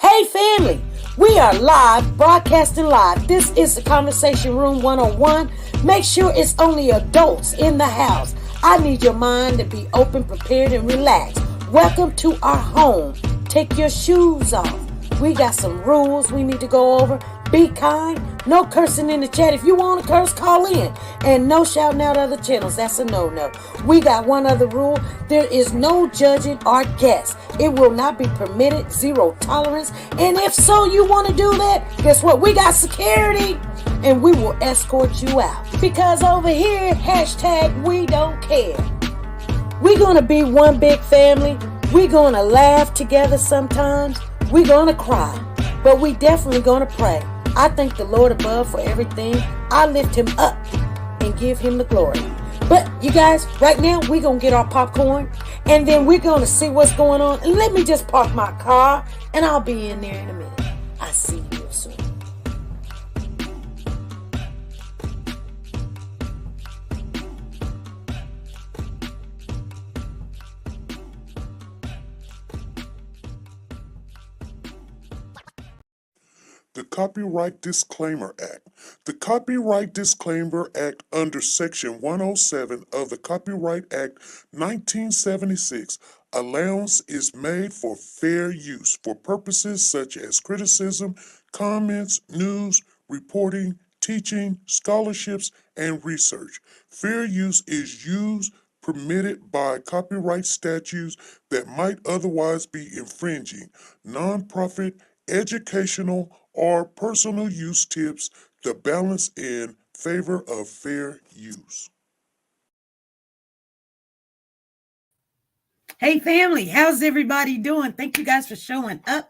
Hey family, we are live, broadcasting live. This is the Conversation Room 101. Make sure it's only adults in the house. I need your mind to be open, prepared, and relaxed. Welcome to our home. Take your shoes off. We got some rules we need to go over. Be kind. No cursing in the chat. If you want to curse, call in. And no shouting out other channels. That's a no-no. We got one other rule. There is no judging our guests. It will not be permitted. Zero tolerance. And if so, you want to do that, guess what? We got security. And we will escort you out. Because over here, hashtag we don't care. We're going to be one big family. We're going to laugh together sometimes. We're going to cry. But we definitely going to pray. I thank the Lord above for everything. I lift him up and give him the glory. But you guys, right now, we're going to get our popcorn. And then we're going to see what's going on. And let me just park my car. And I'll be in there in a minute. I'll see you real soon. The Copyright Disclaimer Act. The Copyright Disclaimer Act under Section 107 of the Copyright Act 1976, allowance is made for fair use for purposes such as criticism, comments, news, reporting, teaching, scholarships, and research. Fair use is used permitted by copyright statutes that might otherwise be infringing. Nonprofit, educational, or personal use tips the balance in favor of fair use. Hey family, how's everybody doing? Thank you guys for showing up.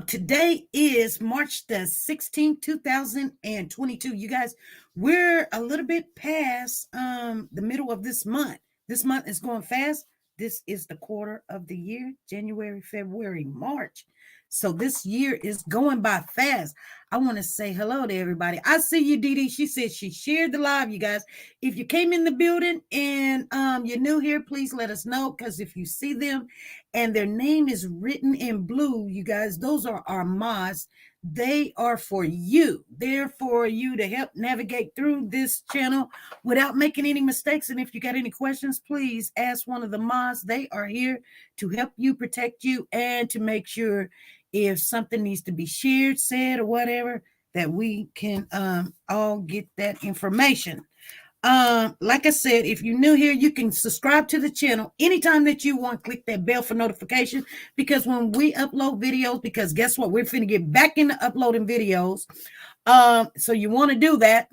Today is March the 16th, 2022. You guys, we're a little bit past the middle of this month. This month is going fast. This is the quarter of the year, January, February, March. So this year is going by fast. I want to say hello to everybody. I see you, Dee Dee. She said she shared the live, you guys. If you came in the building and you're new here, please let us know, because if you see them and their name is written in blue, you guys, those are our mods. They are for you. They're for you to help navigate through this channel without making any mistakes. And if you got any questions, please ask one of the mods. They are here to help you, protect you, and to make sure if something needs to be shared, said, or whatever, that we can all get that information. Like I said, if you're new here, you can subscribe to the channel anytime that you want. Click that bell for notification, because when we upload videos, because guess what, we're finna get back into uploading videos. So you want to do that,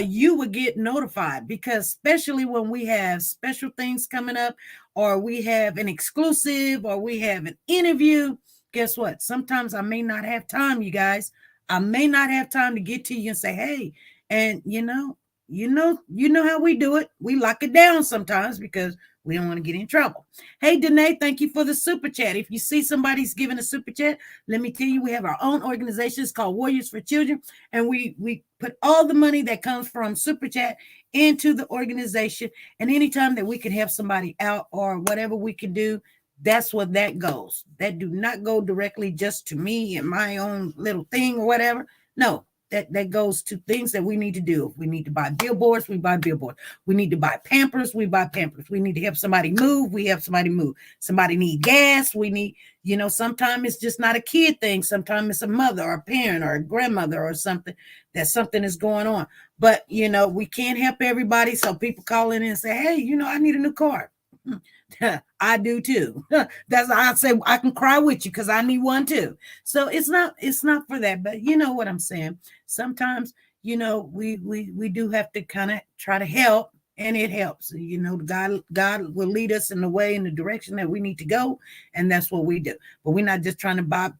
you will get notified, because especially when we have special things coming up, or we have an exclusive, or we have an interview. Guess what? Sometimes I may not have time, you guys. I may not have time to get to you and say, hey, and you know how we do it. We lock it down sometimes because we don't want to get in trouble. Hey, Danae, thank you for the super chat. If you see somebody's giving a super chat, let me tell you, we have our own organization. It's called Warriors for Children. And we put all the money that comes from super chat into the organization. And anytime that we can help somebody out or whatever we can do, that's what that goes. That do not go directly just to me and my own little thing or whatever. No, that goes to things that we need to do. If we need to buy billboards, we buy billboards. We need to buy Pampers, we buy Pampers. We need to help somebody move, we help somebody move. Somebody need gas, we need, sometimes it's just not a kid thing. Sometimes it's a mother or a parent or a grandmother or something, that something is going on. But, we can't help everybody. So people call in and say, hey, I need a new car. I do too. That's why I say I can cry with you, because I need one too. So it's not for that, but you know what I'm saying. Sometimes we do have to kind of try to help, and it helps. God will lead us in the way, in the direction that we need to go, and that's what we do. But we're not just trying to buy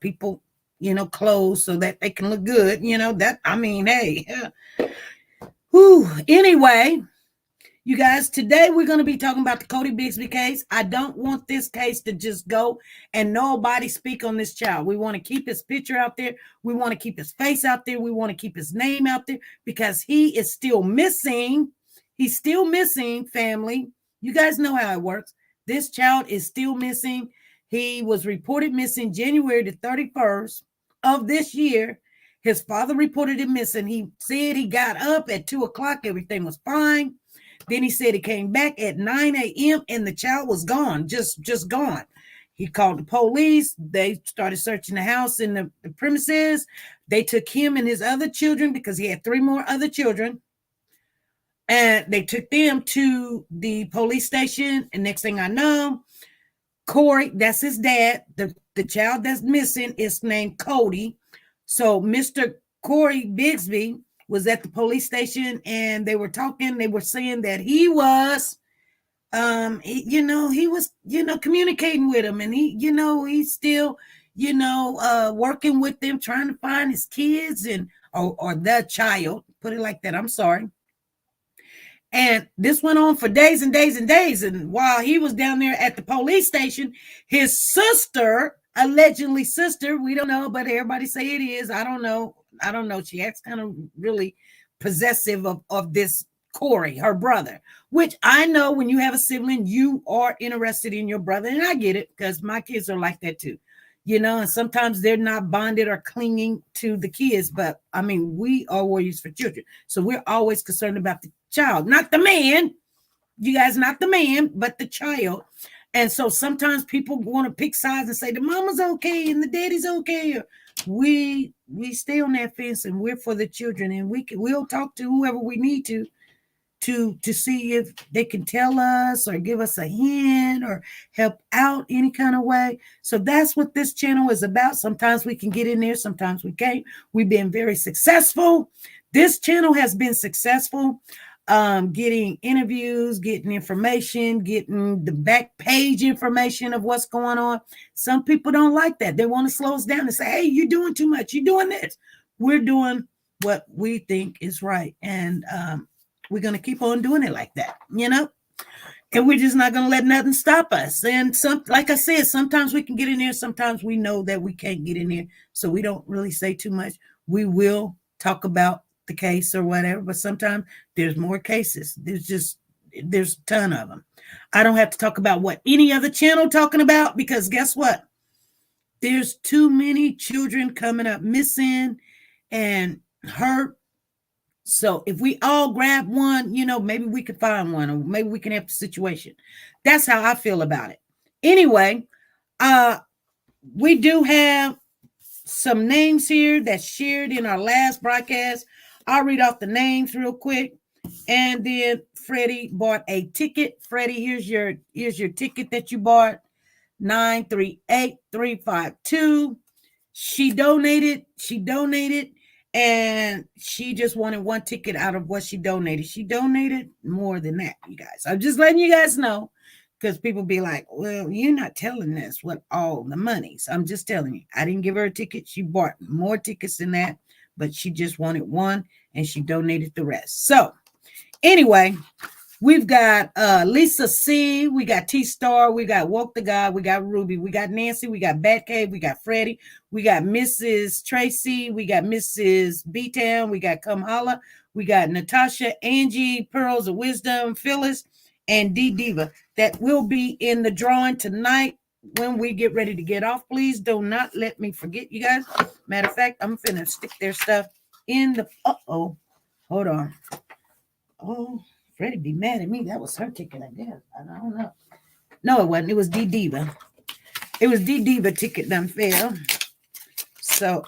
people clothes so that they can look good. Hey. Whew. Anyway, you guys, today we're going to be talking about the Cody Bigsby case. I don't want this case to just go and nobody speak on this child. We want to keep his picture out there. We want to keep his face out there. We want to keep his name out there, because he is still missing. He's still missing, family. You guys know how it works. This child is still missing. He was reported missing January the 31st of this year. His father reported him missing. He said he got up at 2 o'clock. Everything was fine. Then he said he came back at 9 a.m. and the child was gone, just gone. He called the police. They started searching the house and the premises. They took him and his other children, because he had 3 more other children. And they took them to the police station. And next thing I know, Corey, that's his dad. The child that's missing is named Cody. So Mr. Cody Bigsby was at the police station, and they were talking. They were saying that he was, he was, communicating with him, and he's still, working with them, trying to find his kids or the child. Put it like that. I'm sorry. And this went on for days and days and days. And while he was down there at the police station, his sister, allegedly sister, we don't know, but everybody say it is. I don't know. She acts kind of really possessive of this Corey, her brother, which I know when you have a sibling, you are interested in your brother. And I get it, because my kids are like that too. And sometimes they're not bonded or clinging to the kids. But we are warriors for children. So we're always concerned about the child, not the man. You guys, not the man, but the child. And so sometimes people want to pick sides and say the mama's okay and the daddy's okay. Or we stay on that fence, and we're for the children, and we'll talk to whoever we need to see if they can tell us or give us a hint or help out any kind of way. So that's what this channel is about. Sometimes we can get in there, sometimes we can't. We've been very successful. This channel has been successful. Getting interviews, getting information, getting the back page information of what's going on. Some people don't like that. They want to slow us down and say, hey, you're doing too much. You're doing this. We're doing what we think is right. And we're going to keep on doing it like that, and we're just not going to let nothing stop us. And like I said, sometimes we can get in there. Sometimes we know that we can't get in there. So we don't really say too much. We will talk about the case or whatever, but sometimes there's more cases. There's a ton of them. I don't have to talk about what any other channel talking about, because guess what? There's too many children coming up missing and hurt. So if we all grab one, maybe we could find one, or maybe we can help the situation. That's how I feel about it. Anyway, we do have some names here that's shared in our last broadcast. I'll read off the names real quick. And then Freddie bought a ticket. Freddie, here's your ticket that you bought. 938352. She donated, and she just wanted one ticket out of what she donated. She donated more than that, you guys. I'm just letting you guys know, because people be like, well, you're not telling us what all the money. So I'm just telling you, I didn't give her a ticket. She bought more tickets than that, but she just wanted one, and she donated the rest. So anyway, we've got Lisa C, we got T-Star, we got Woke the God, we got Ruby, we got Nancy, we got Batcave, we got Freddie, we got Mrs. Tracy, we got Mrs. B-Town, we got Come Holla, we got Natasha, Angie, Pearls of Wisdom, Phyllis, and D Diva. That will be in the drawing tonight when we get ready to get off. Please do not let me forget, you guys. Matter of fact, I'm finna stick their stuff in the, hold on. Oh, Freddie be mad at me. That was her ticket, I guess. I don't know. No, it wasn't. It was D Diva. It was D Diva ticket done fail. So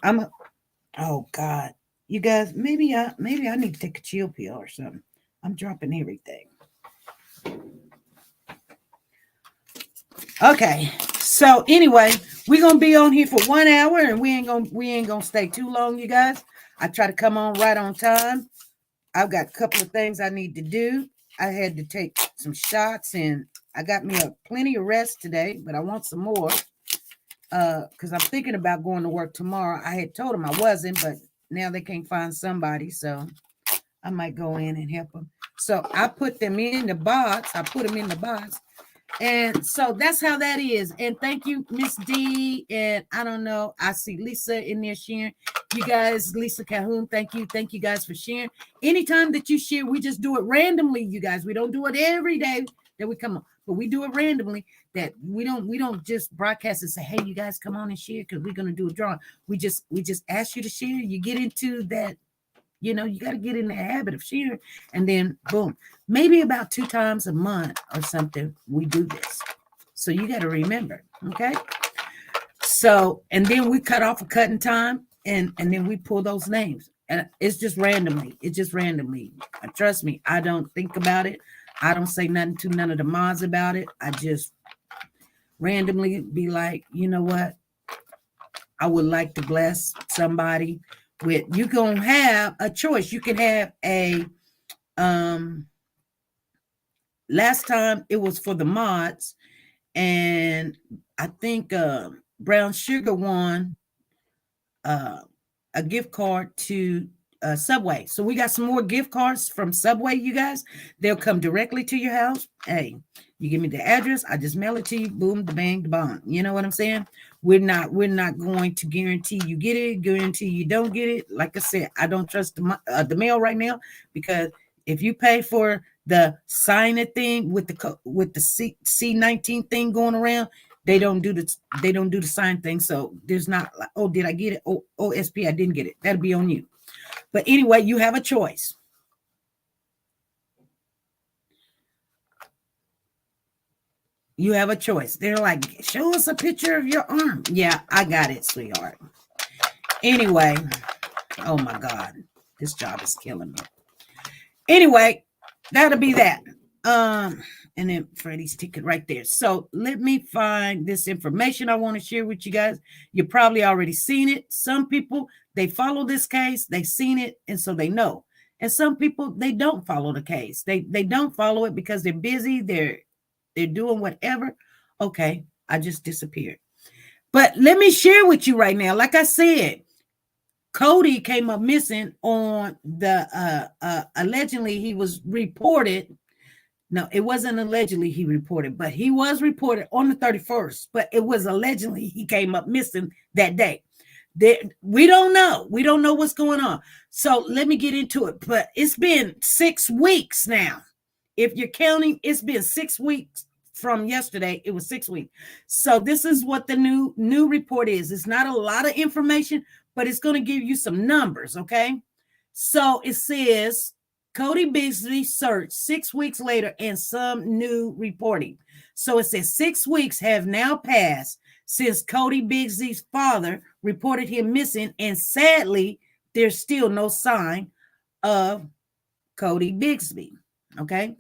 oh God. You guys, maybe I need to take a chill pill or something. I'm dropping everything. Okay. So anyway, we're gonna be on here for 1 hour, and we ain't gonna stay too long, you guys. I try to come on right on time. I've got a couple of things I need to do. I had to take some shots, and I got me plenty of rest today, but I want some more because I'm thinking about going to work tomorrow. I had told them I wasn't, but now they can't find somebody, so I might go in and help them. So I put them in the box. And so that's how that is. And thank you, Miss D. And I don't know, I see Lisa in there sharing. You guys, Lisa Calhoun, thank you. Thank you guys for sharing. Anytime that you share, we just do it randomly, you guys. We don't do it every day that we come on, but we do it randomly. That we don't just broadcast and say, hey, you guys come on and share because we're gonna do a drawing. We just ask you to share. You get into that. You know, you got to get in the habit of sharing, and then boom, maybe about 2 times a month or something, we do this. So you got to remember, okay? So, and then we cut off a cutting time, and then we pull those names, and it's just randomly. It's just randomly. Trust me, I don't think about it. I don't say nothing to none of the mods about it. I just randomly be like, you know what? I would like to bless somebody. With you gonna have a choice. You can have a last time it was for the mods, and I think Brown Sugar won a gift card to Subway. So we got some more gift cards from Subway, you guys. They'll come directly to your house. Hey, you give me the address, I just mail it to you. Boom, the bang, the bong. You know what I'm saying? We're not going to guarantee you get it, guarantee you don't get it. Like I said, I don't trust the mail right now, because if you pay for the sign it thing with the C19 thing going around, they don't do the sign thing. So there's not like, oh, did I get it? Oh, OSP, I didn't get it. That'll be on you. But anyway, you have a choice. You have a choice. They're like, show us a picture of your arm. Yeah, I got it, sweetheart. Anyway, oh my God, this job is killing me. Anyway, that'll be that. And then Freddie's ticket right there. So let me find this information I want to share with you guys. You probably already seen it. Some people, they follow this case, they've seen it, and so they know. And some people, they don't follow the case. They don't follow it because they're busy. They're doing whatever. Okay, I just disappeared. But let me share with you right now. Like I said, Cody came up missing on the allegedly he was reported. No, it wasn't allegedly he reported, but he was reported on the 31st. But it was allegedly he came up missing that day. We don't know. We don't know what's going on. So let me get into it. But it's been 6 weeks now. If you're counting, it's been 6 weeks from yesterday. It was 6 weeks. So this is what the new report is. It's not a lot of information, but it's going to give you some numbers, okay? So it says Cody Bigsby searched 6 weeks later and some new reporting. So it says 6 weeks have now passed since Cody Bigsby's father reported him missing, and sadly, there's still no sign of Cody Bigsby, okay?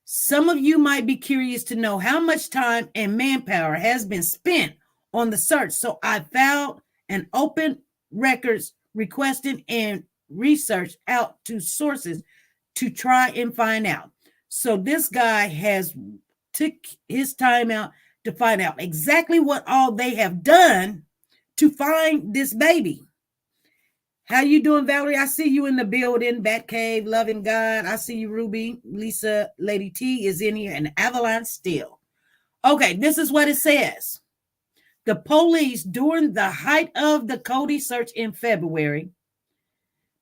Some of you might be curious to know how much time and manpower has been spent on the search. So I filed an open records requesting and research out to sources to try and find out. So this guy has took his time out to find out exactly what all they have done to find this baby. How you doing, Valerie? I see you in the building. Batcave, loving God. I see you, Ruby. Lisa, Lady T is in here, and Avalanche still. Okay, this is what it says. The police, during the height of the Cody search in February,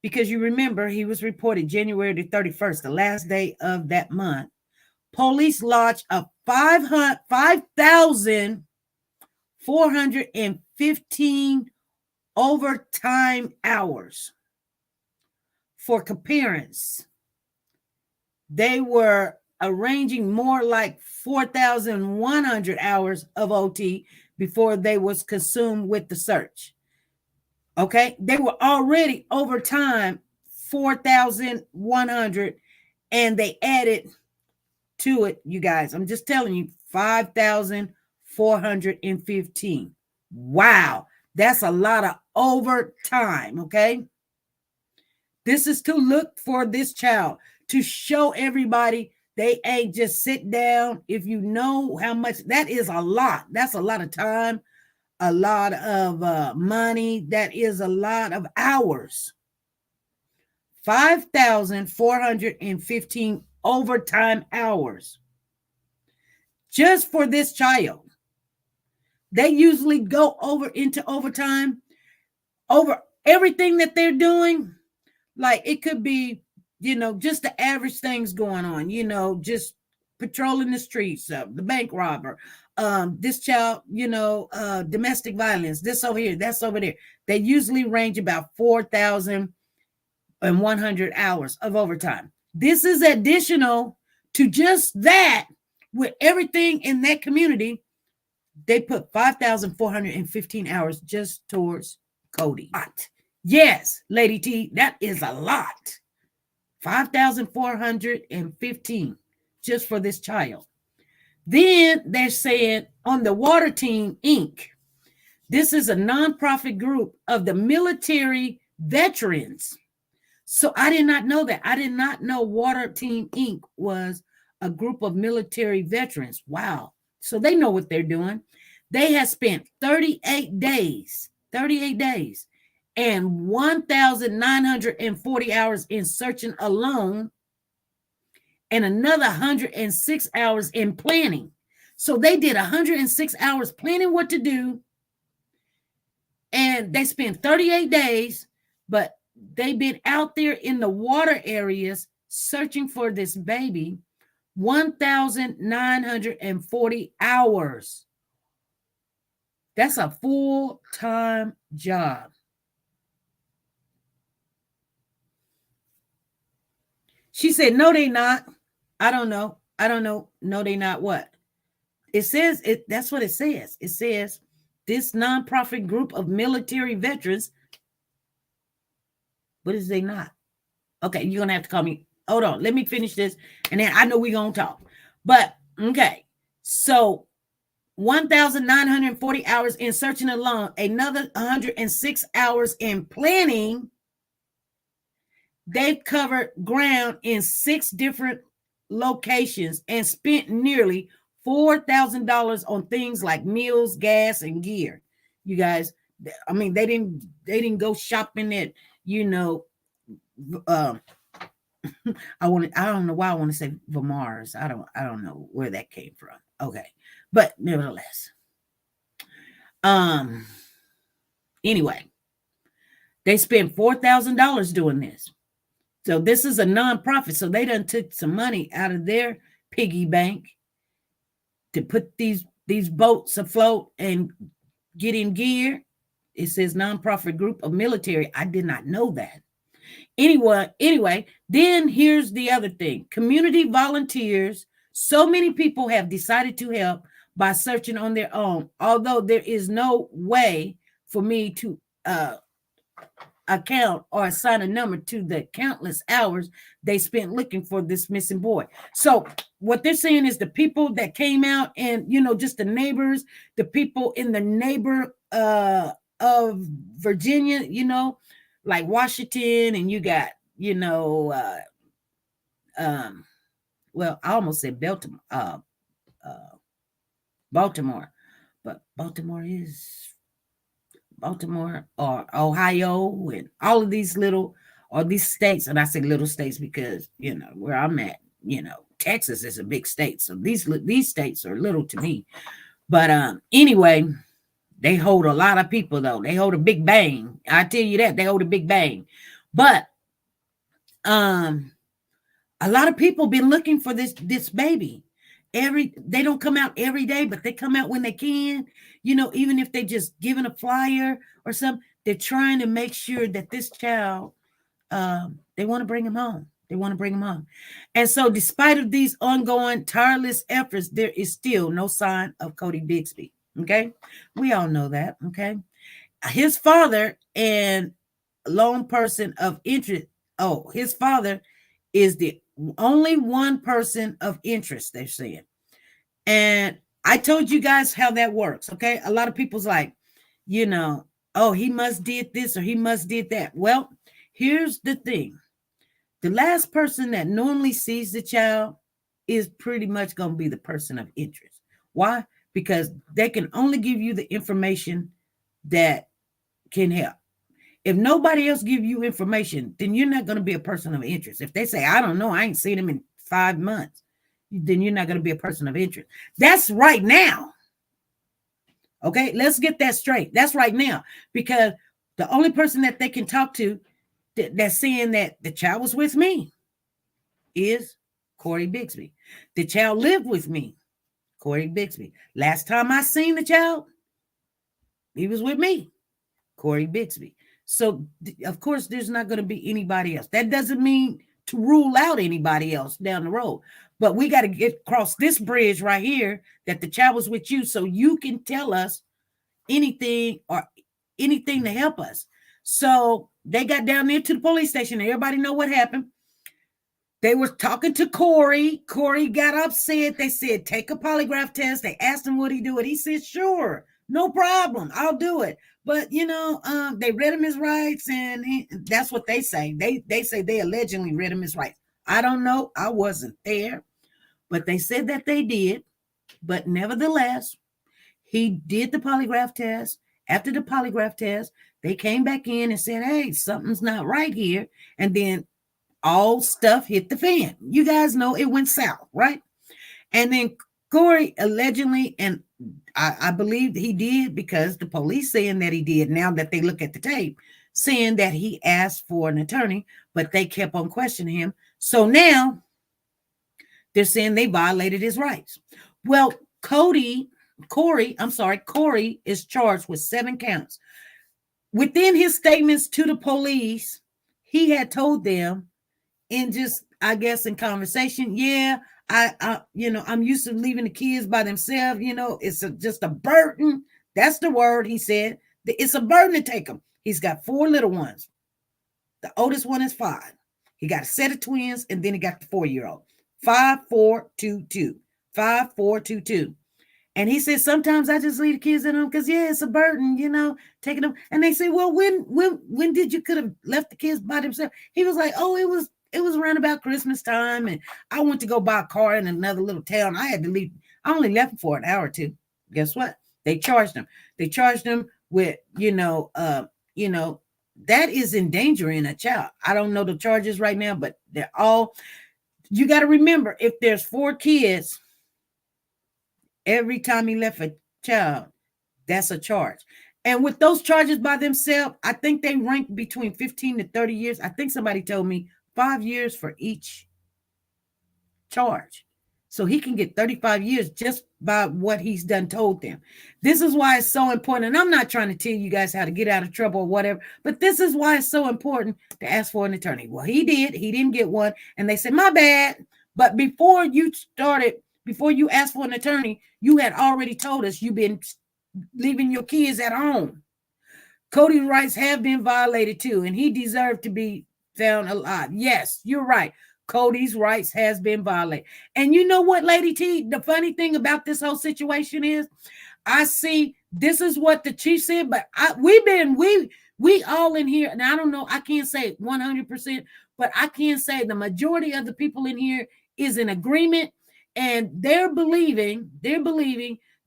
because you remember he was reported January the 31st, the last day of that month, police lodged a 5,415 overtime hours. for comparison, they were arranging more like 4,100 hours of OT before they was consumed with the search. Okay, they were already overtime 4,100, and they added to it, you guys. I'm just telling you, 5,415. Wow, that's a lot of overtime. Okay, this is to look for this child, to show everybody they ain't just sit down. If you know how much that is, a lot. That's a lot of time, a lot of money. That is a lot of hours. 5,415 overtime hours just for this child. They usually go over into overtime over everything that they're doing. Like it could be, just the average things going on, just patrolling the streets, the bank robber, this child, domestic violence, this over here, that's over there. They usually range about 4,100 hours of overtime. This is additional to just that. With everything in that community, they put 5,415 hours just towards Cody. Yes, Lady T, that is a lot. 5,415 just for this child. Then they're saying on the Water Team Inc., this is a nonprofit group of the military veterans. So I did not know that. I did not know Water Team Inc. was a group of military veterans. Wow. So they know what they're doing. They have spent 38 days and 1,940 hours in searching alone, and another 106 hours in planning. So they did 106 hours planning what to do, and they spent 38 days, but they've been out there in the water areas searching for this baby 1,940 hours. That's a full-time job. She said, no, they not. I don't know. No, they not what? It says, that's what it says. It says, this nonprofit group of military veterans. What is they not? Okay, you're going to have to call me. Hold on. Let me finish this. And then I know we're going to talk. But, okay. So, 1,940 hours in searching alone. Another 106 hours in planning. They've covered ground in 6 different locations and spent nearly $4,000 on things like meals, gas, and gear. You guys, I mean, they didn't go shopping at, I don't know why I want to say Vermars. I don't know where that came from. Okay. But nevertheless. Anyway, they spent $4,000 doing this. So this is a nonprofit. So they done took some money out of their piggy bank to put these boats afloat and get in gear. It says nonprofit group of military. I did not know that. Anyway, then here's the other thing. Community volunteers. So many people have decided to help by searching on their own, although there is no way for me to account or assign a number to the countless hours they spent looking for this missing boy. So what they're saying is the people that came out and, just the neighbors, the people in the neighbor of Virginia, like Washington, and you got, well, I almost said Baltimore, but Baltimore or Ohio and all of these these states. And I say little states because, where I'm at, Texas is a big state. So these states are little to me. But anyway, they hold a lot of people, though. They hold a big bang. I tell you that. They hold a big bang. But a lot of people been looking for this baby. They don't come out every day, but they come out when they can, even if they just giving a flyer or something. They're trying to make sure that this child they want to bring him home. They want to bring him home. And so despite of these ongoing tireless efforts, there is still no sign of Cody Bigsby. Okay. We all know that. Okay. His father and lone person of interest. Oh, his father is the only one person of interest, they're saying. And I told you guys how that works. Okay. A lot of people's like, oh, he must did this or he must did that. Well, here's the thing. The last person that normally sees the child is pretty much going to be the person of interest. Why? Because they can only give you the information that can help. If nobody else give you information, then you're not going to be a person of interest. If they say, I don't know, I ain't seen him in 5 months, then you're not going to be a person of interest. That's right now. Okay, let's get that straight. That's right now, because the only person that they can talk to that's saying that the child was with me is Cody Bigsby. The child lived with me, Cody Bigsby. Last time I seen the child, he was with me, Cody Bigsby. So, of course, there's not going to be anybody else. That doesn't mean to rule out anybody else down the road. But we got to get across this bridge right here that the child was with you so you can tell us anything or anything to help us. So they got down there to the police station. Everybody know what happened. They were talking to Corey. Corey got upset. They said, take a polygraph test. They asked him, would he do it? He said, sure, no problem. I'll do it. But, they read him his rights, and that's what they say. They say they allegedly read him his rights. I don't know. I wasn't there. But they said that they did. But nevertheless, he did the polygraph test. After the polygraph test, they came back in and said, hey, something's not right here. And then all stuff hit the fan. You guys know it went south, right? And then Corey allegedly, and I believe he did because the police saying that he did, now that they look at the tape, saying that he asked for an attorney, but they kept on questioning him. So now they're saying they violated his rights. Well, Corey is charged with 7 counts. Within his statements to the police, he had told them in just, I guess, in conversation, I'm used to leaving the kids by themselves. It's just a burden. That's the word he said. It's a burden to take them. He's got 4 little ones. The oldest one is 5. He got a set of twins, and then he got the 4-year-old. 5, 4, 2, 2. 5, 4, 2, 2. And he said, sometimes I just leave the kids at home because, it's a burden, taking them. And they say, well, when did you could have left the kids by themselves? He was like, oh, it was around about Christmas time, and I went to go buy a car in another little town. I had to leave. I only left for an hour or two. Guess what? They charged him. They charged him with, that is endangering a child. I don't know the charges right now, but they're all. You got to remember, if there's 4 kids, every time he left a child, that's a charge. And with those charges by themselves, I think they rank between 15 to 30 years. I think somebody told me 5 years for each charge. So he can get 35 years just by what he's done told them. This is why it's so important. And I'm not trying to tell you guys how to get out of trouble or whatever, but this is why it's so important to ask for an attorney. Well, he did. He didn't get one. And they said, my bad. But before you asked for an attorney, you had already told us you've been leaving your kids at home. Cody's rights have been violated too, and he deserved to be found alive. Yes, you're right. Cody's rights has been violated. And you know what, Lady T, the funny thing about this whole situation is, I see this is what the chief said, but we all in here, and I don't know, I can't say 100%, but I can say the majority of the people in here is in agreement, and they're believing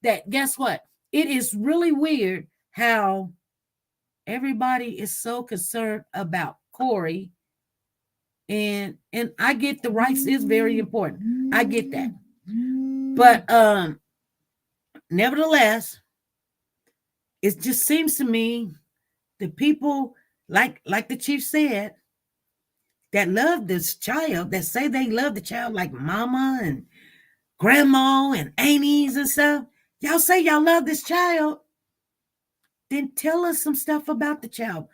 that, guess what? It is really weird how everybody is so concerned about Corey. And I get the rights is very important. I get that. But nevertheless, it just seems to me the people, like the chief said, that love this child, that say they love the child like mama and grandma and aunties and stuff, y'all say y'all love this child, then tell us some stuff about the child.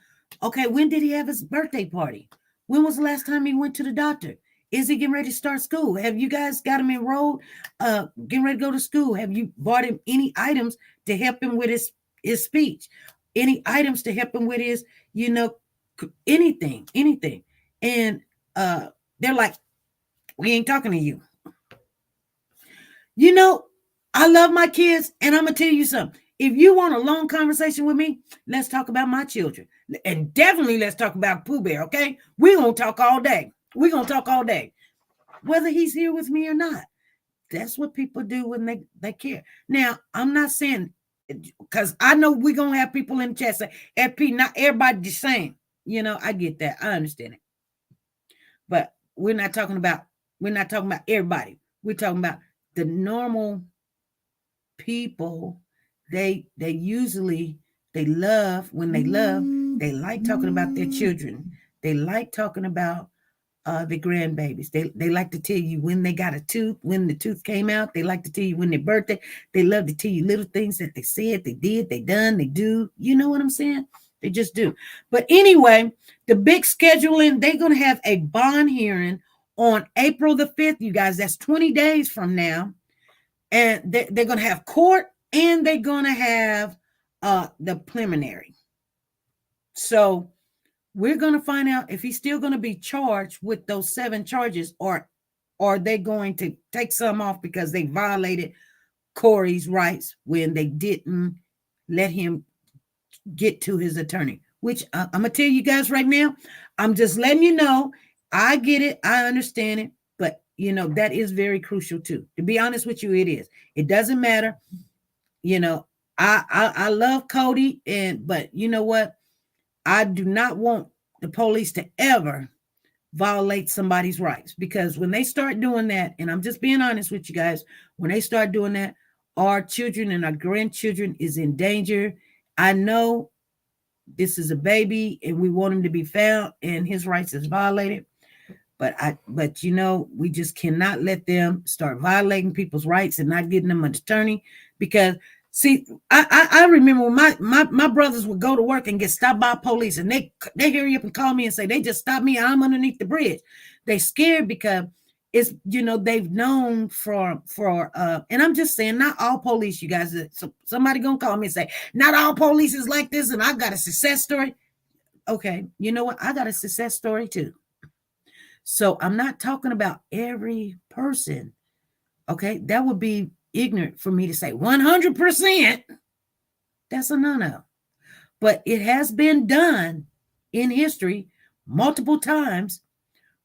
Okay, when did he have his birthday party? When was the last time he went to the doctor? Is he getting ready to start school? Have you guys got him enrolled? Getting ready to go to school? Have you bought him any items to help him with his speech? Any items to help him with his, anything. And they're like, we ain't talking to you. I love my kids, and I'm gonna tell you something. If you want a long conversation with me, let's talk about my children. And definitely let's talk about Pooh Bear, okay? We're gonna talk all day. We're gonna talk all day. Whether he's here with me or not. That's what people do when they care. Now, I'm not saying, because I know we're gonna have people in the chat say, FP, not everybody the same. I get that. I understand it. But we're not talking about everybody. We're talking about the normal people. They love, when they love, they like talking about their children. They like talking about the grandbabies. They like to tell you when they got a tooth, when the tooth came out. They like to tell you when their birthday. They love to tell you little things that they said, they did, they done, they do. You know what I'm saying? They just do. But anyway, the big scheduling, they're going to have a bond hearing on April the 5th, you guys. That's 20 days from now. And they're going to have court, and they're going to have the preliminary. So we're going to find out if he's still going to be charged with those 7 charges, or are they going to take some off because they violated Corey's rights when they didn't let him get to his attorney, which I'm going to tell you guys right now. I'm just letting you know. I get it. I understand it. But, that is very crucial too. To be honest with you, it is. It doesn't matter. I love Cody, but you know what? I do not want the police to ever violate somebody's rights, because when they start doing that, and I'm just being honest with you guys, when they start doing that, our children and our grandchildren is in danger. I know this is a baby and we want him to be found and his rights is violated. But we just cannot let them start violating people's rights and not getting them an attorney, because see, I remember when my brothers would go to work and get stopped by police, and they hurry up and call me and say they just stopped me. I'm underneath the bridge. They scared because it's they've known for and I'm just saying, not all police, you guys. So somebody gonna call me and say not all police is like this, and I got a success story. Okay, you know what? I got a success story too. So I'm not talking about every person. Okay, that would be ignorant for me to say 100%. That's a no-no. But it has been done in history multiple times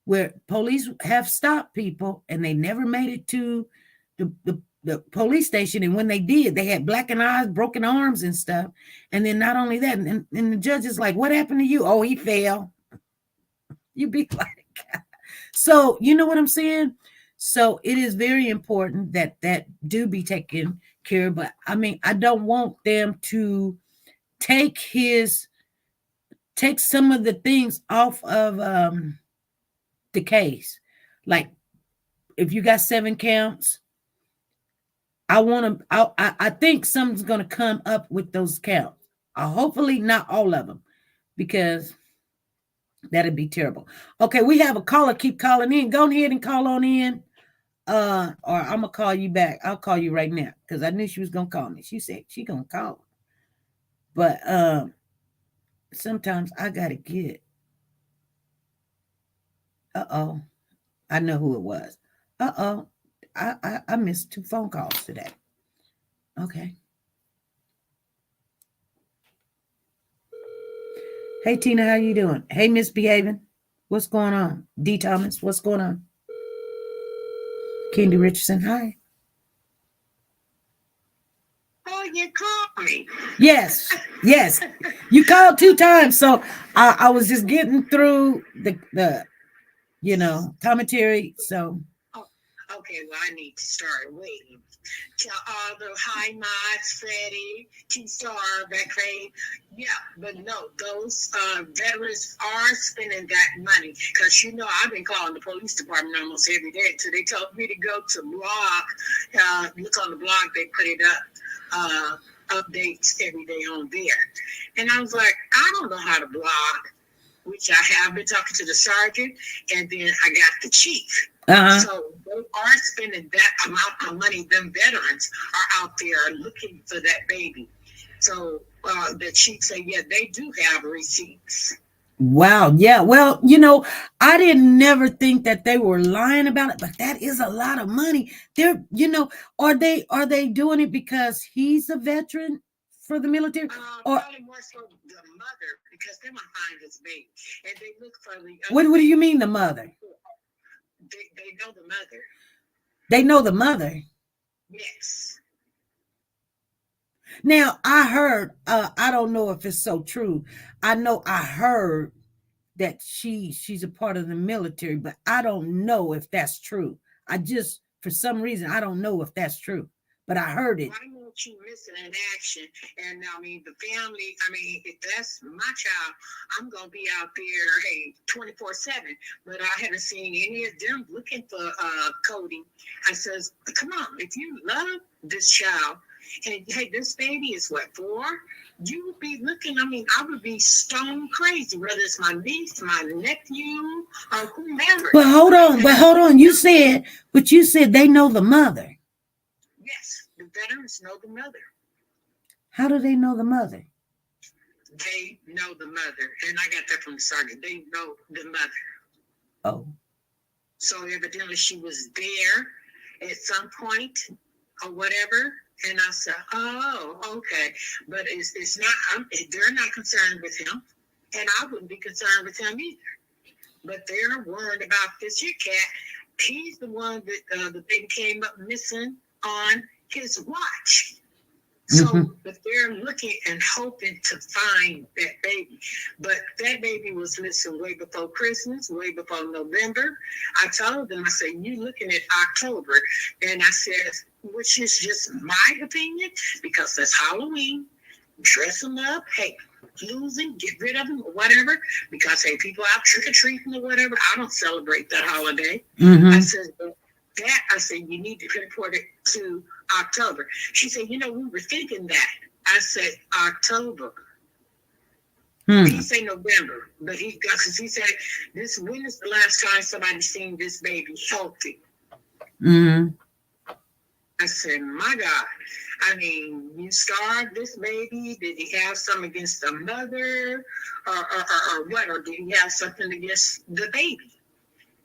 where police have stopped people and they never made it to the police station. And when they did, they had blackened eyes, broken arms and stuff. And then not only that, and the judge is like, what happened to you? Oh, he fell. You be like, so you know what I'm saying? So it is very important that do be taken care of. But I mean, I don't want them to take some of the things off of the case. Like if you got 7 counts, I think something's going to come up with those counts. Hopefully not all of them, because that'd be terrible. Okay, we have a caller. Keep calling in. Go ahead and call on in. Or I'm gonna call you back. I'll call you right now because I knew she was gonna call me. She said she gonna call. But sometimes I gotta get. Uh-oh. I know who it was. Uh-oh. I missed 2 phone calls today. Okay. Hey Tina, how you doing? Hey Misbehaving. What's going on? D Thomas, what's going on? Kendi Richardson, hi. Oh, you called me. Yes. You called 2 times, so I was just getting through the commentary. So. Oh, okay, well, I need to start waiting. Tell all the hi, Mods, Freddie, T-Star, Beckley. Yeah, but no, those veterans are spending that money, because I've been calling the police department almost every day. So they told me to go to blog, look on the blog, they put it up, updates every day on there. And I was like, I don't know how to blog. which I have been talking to the sergeant, and then I got the chief. Uh-huh. So they are spending that amount of money. Them veterans are out there looking for that baby. So the chief said, yeah, they do have receipts. Wow. Yeah. Well, I didn't never think that they were lying about it, but that is a lot of money. They're, are they doing it because he's a veteran for the military? Or Probably more so the mother, because they want to find this baby, and they look for the. what do you mean the mother? They know the mother. They know the mother. Yes. Now I heard, I don't know if it's so true. I know I heard that she's a part of the military, but I don't know if that's true. I just, for some reason, I don't know if that's true, but I heard it. I know you missing in action, and I mean the family. I mean, if that's my child, I'm gonna be out there, hey, 24/7. But I haven't seen any of them looking for Cody. I says, come on, if you love this child, and hey, this baby is what, 4? You would be looking. I mean, I would be stone crazy, whether it's my niece, my nephew, or whomever. But hold on. You said they know the mother. Yes, the veterans know the mother. How do they know the mother? They know the mother, and I got that from the sergeant. They know the mother. Oh. So evidently she was there at some point or whatever. And I said, oh, okay. But it's not, they're not concerned with him. And I wouldn't be concerned with him either. But they're worried about this here cat. He's the one that the baby came up missing on his watch. So but they're looking and hoping to find that baby. But that baby was missing way before Christmas, way before November. I told them, I said, you looking at October. And I said, which is just my opinion, because that's Halloween. Dress them up. Hey, lose him, get rid of him, or whatever. Because, hey, people out trick-or-treating or whatever. I don't celebrate that holiday. I said, I said, you need to report it to October. She said, we were thinking that. I said, October. He said November, but because he said, when is the last time somebody seen this baby healthy? I said, my God. I mean, you starved this baby. Did he have something against the mother or what? Or did he have something against the baby?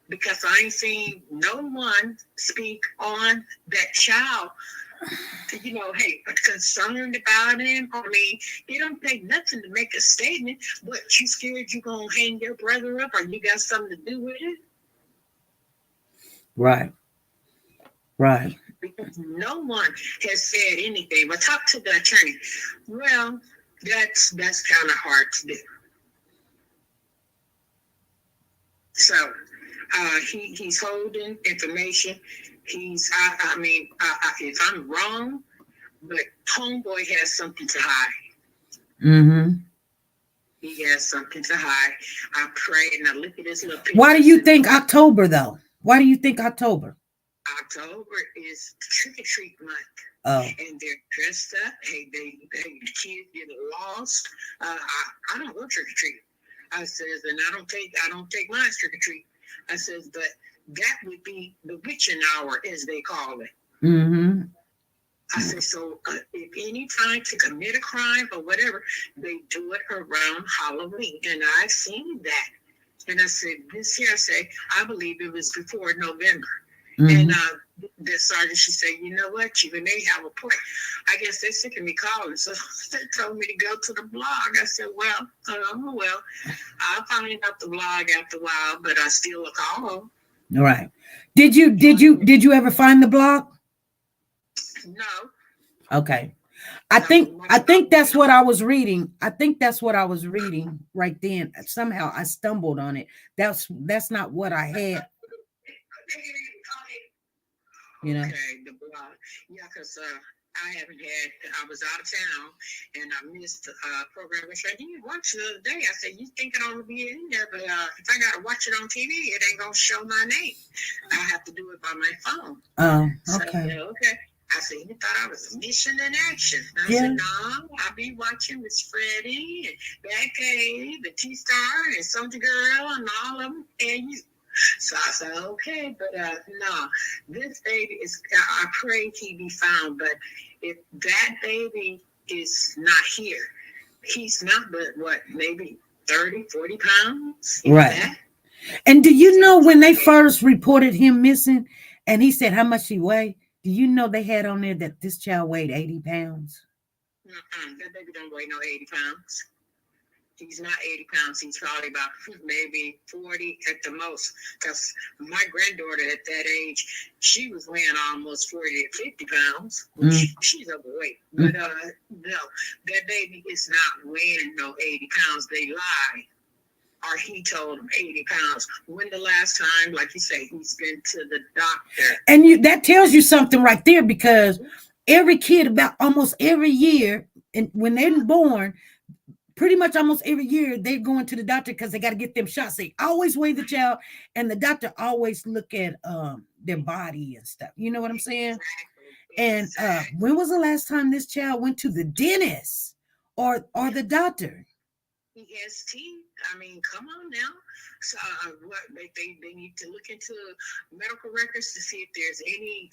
Because I ain't seen no one speak on that child, hey, concerned about him. I mean, it don't take nothing to make a statement. What, you scared you going to hang your brother up, or you got something to do with it? Right. Because no one has said anything. But talk to the attorney. Well, that's kind of hard to do. So he's holding information. If I'm wrong, but homeboy has something to hide. He has something to hide. I pray, and I look at this little picture. Why do you think October, though? Why do you think October? October is trick-or-treat month. Oh. And they're dressed up. Hey, the kids get lost. I don't go trick-or-treat. I says, and I don't take mine trick-or-treat. I says, but that would be the witching hour, as they call it. I said, so if any time to commit a crime or whatever, they do it around Halloween. And I've seen that. And I said, this here, I believe it was before November. And the sergeant, she said, you know what, you may have a point. I guess they're sick of me calling. So they told me to go to the blog. I said, well, I'll find out the blog after a while, but I still a call. All right. Did you ever find the blog? No. Okay. I think that's what I was reading. I think that's what I was reading right then. Somehow I stumbled on it. That's not what I had. Okay, the blog. Yeah, because I was out of town and I missed the program, which I didn't watch the other day. I said, you think it ought to be in there, but if I got to watch it on TV, it ain't going to show my name. I have to do it by my phone. Oh, okay. So, okay. I said, you thought I was a mission in action. I Yeah. said, no, I'll be watching Miss Freddie and Becky, the T-Star, and Soldier Girl, and all of them, and you. So I said, okay, but no, this baby is, I pray he be found, but if that baby is not here, he's not but what, maybe 30, 40 pounds? Right. That? And do you know when they first reported him missing and he said how much he weighed? Do you know they had on there that this child weighed 80 pounds? That baby don't weigh no 80 pounds. He's not 80 pounds. He's probably about maybe 40 at the most. Because my granddaughter at that age, she was weighing almost 40 to 50 pounds. She's overweight. But no, that baby is not weighing no 80 pounds. They lie. Or he told him 80 pounds. When the last time, like you say, he's been to the doctor? And that tells you something right there, because every kid about almost every year, and when they're born, pretty much almost every year they're going to the doctor because they got to get them shots. They always weigh the child, and the doctor always look at their body and stuff. You know what I'm saying? Exactly. And when was the last time this child went to the dentist or the doctor? He has teeth. I mean, come on now. So what they need to look into medical records to see if there's any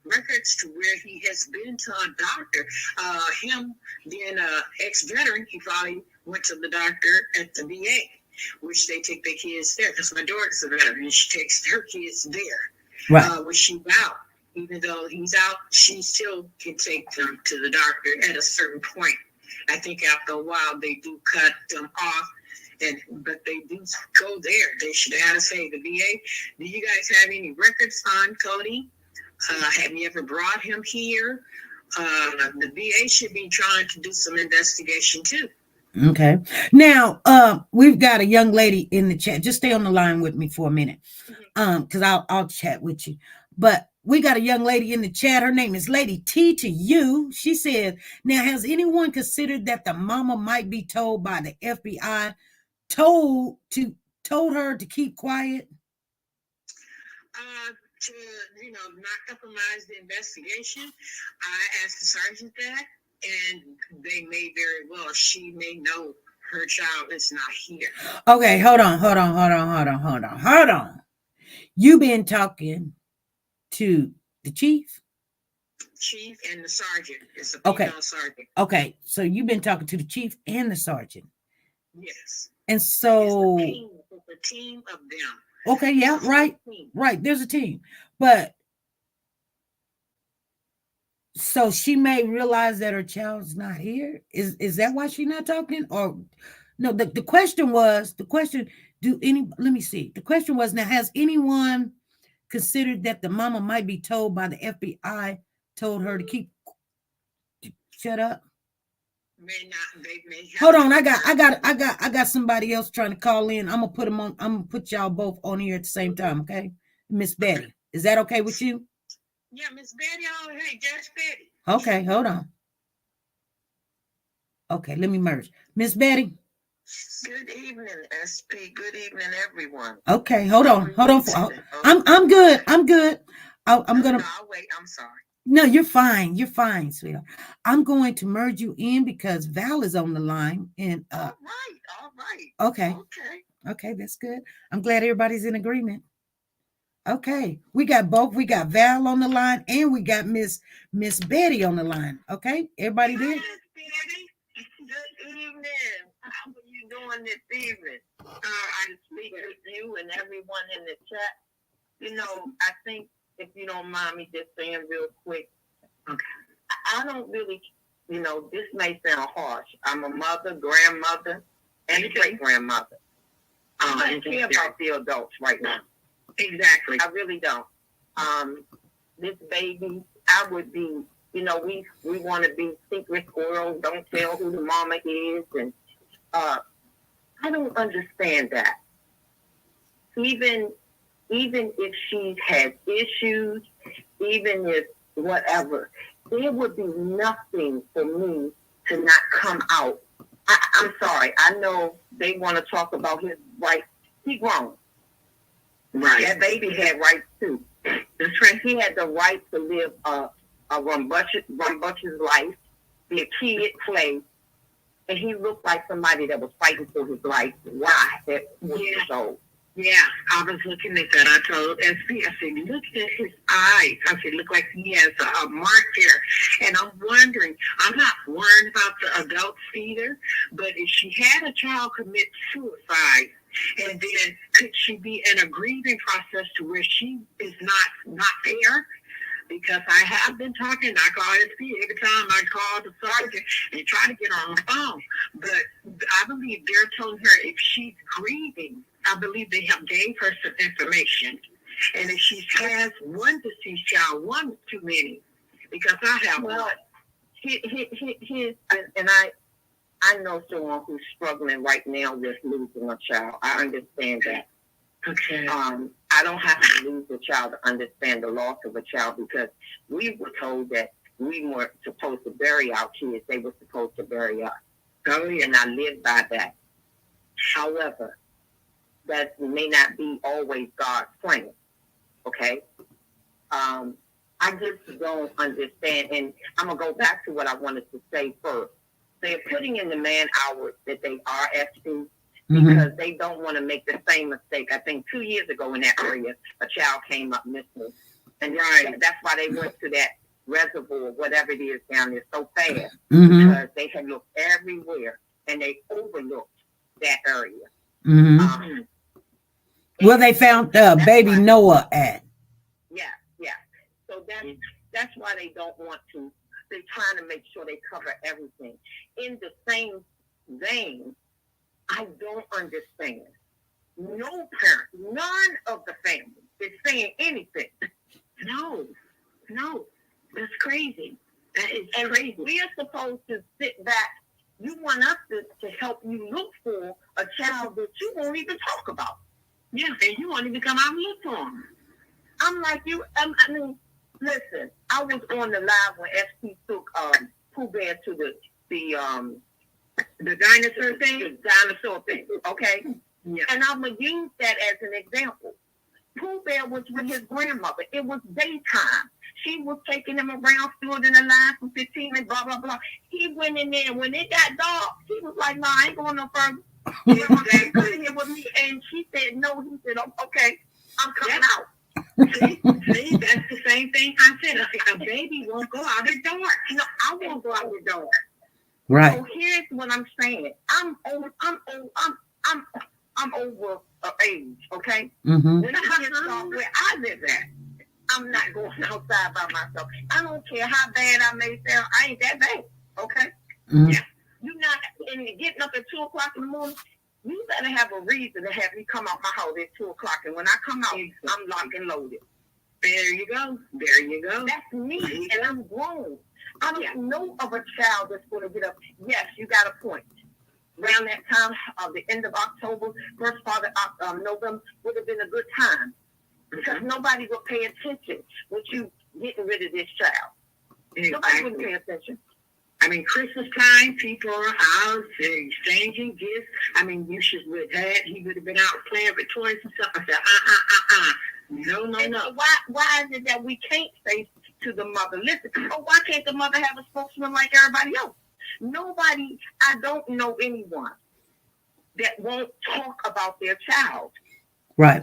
records to where he has been to a doctor. Him being an ex-veteran, he probably went to the doctor at the VA, which they take their kids there. Because my daughter's a veteran, and she takes her kids there. Right. When she's out. Even though he's out, she still can take them to the doctor at a certain point. I think after a while they do cut them off, but they do go there. They should have to say the VA. Do you guys have any records on Cody? Have you ever brought him here? The VA should be trying to do some investigation too. Okay. Now, we've got a young lady in the chat. Just stay on the line with me for a minute, because I'll chat with you. But we got a young lady in the chat. Her name is Lady T to you. She said, now, has anyone considered that the mama might be told by the FBI, told her to keep quiet? To, not compromise the investigation, I asked the sergeant that, and they may very well, she may know her child is not here. Okay, hold on. You been talking to the chief and the sergeant. It's a female sergeant. Okay, so you've been talking to the chief and the sergeant. Yes. And so it's a team of them. Okay, yeah, right. There's a team. But so she may realize that her child's not here. Is that why she's not talking? Or no, the question was, the question was, now, has anyone considered that the mama might be told by the FBI, told her to shut up? May not. They may have. Hold on, I got somebody else trying to call in. I'm gonna put y'all both on here at the same time, okay? Miss Betty, is that okay with you? Yeah, Miss Betty. Oh, hey, Judge Betty. Okay, hold on. Okay, let me merge. Miss Betty. Good evening, SP. Good evening, everyone. Okay, hold on. I'm good. I'm gonna. I'll wait. I'm sorry. No, you're fine. You're fine, sweetheart. I'm going to merge you in because Val is on the line. And all right. Okay, that's good. I'm glad everybody's in agreement. Okay, we got both. We got Val on the line, and we got Miss Betty on the line. Okay, everybody there? Miss Betty. Good evening. How are you doing this evening? I'm speaking with you and everyone in the chat. I think, if you don't mind me just saying real quick, okay. I don't really, this may sound harsh. I'm a mother, grandmother, and a great-grandmother. I don't care about the adults right now. Exactly. I really don't. This baby, I would be, we want to be secret squirrels, don't tell who the mama is, and I don't understand that. Even if she has issues, even if whatever, there would be nothing for me to not come out. I'm sorry. I know they want to talk about his rights. He grown. Right. That baby had rights too. He had the right to live a Rumbunctious life. The kid play, and he looked like somebody that was fighting for his life. Why? At 4 years old. Yeah, I was looking at that. I told SP, I said, look at his eyes. I said, look like he has a mark there. And I'm wondering, I'm not worrying about the adults either, but if she had a child commit suicide, and then could she be in a grieving process to where she is not there? Because I have been talking, I call SP every time I call the sergeant and try to get her on the phone. But I believe they're telling her if she's grieving, I believe they have gave her some information. And if she has one deceased child, one too many, because I have one. And I know someone who's struggling right now with losing a child. I understand that. Okay. I don't have to lose a child to understand the loss of a child, because we were told that we weren't supposed to bury our kids. They were supposed to bury us. Oh, yeah. And I live by that. However, that may not be always God's plan. Okay? I just don't understand. And I'm going to go back to what I wanted to say first. They're putting in the man hours that they are asking, because they don't want to make the same mistake. I think 2 years ago in that area, a child came up missing. And that's why they went to that reservoir, whatever it is down there, so fast. Because they had looked everywhere and they overlooked that area. Well, they found baby Noah at. Yeah. So that's why they don't want to. They're trying to make sure they cover everything. In the same vein, I don't understand. No parent, none of the family is saying anything. No, that's crazy. That is crazy. We are supposed to sit back. You want us to help you look for a child that you won't even talk about. Yeah, and you won't even come out and look for them. I'm like you. I mean, listen. I was on the live when SP took Pooh Bear to the dinosaur thing. Okay. Yeah. And I'm gonna use that as an example. Pooh Bear was with his grandmother. It was daytime. She was taking him around, stood in the line for 15 and blah, blah, blah. He went in there. When it got dark, he was like, no, I ain't going no further. He's coming here with me. And she said, no. He said, oh, okay, I'm coming out. See, that's the same thing I said. A baby won't go out the door. No, I won't go out the door. Right. So here's what I'm saying. I'm over age, okay? When I get off where I live at, I'm not going outside by myself. I don't care how bad I may sound. I ain't that bad, okay? Yeah. You're not getting up at 2 o'clock in the morning. You better have a reason to have me come out my house at 2 o'clock. And when I come out, I'm locked and loaded. There you go. There you go. That's me, and I'm grown. I don't know of a child that's going to get up. Yes, you got a point. Around that time, the end of October, first part of November would have been a good time, because nobody would pay attention with you getting rid of this child. Exactly. Nobody would pay attention. I mean, Christmas time, people are out exchanging gifts. I mean, you should have had, he would have been out playing with toys and stuff. I said, No. Why is it that we can't say to the mother, listen, why can't the mother have a spokesman like everybody else? Nobody, I don't know anyone that won't talk about their child. Right.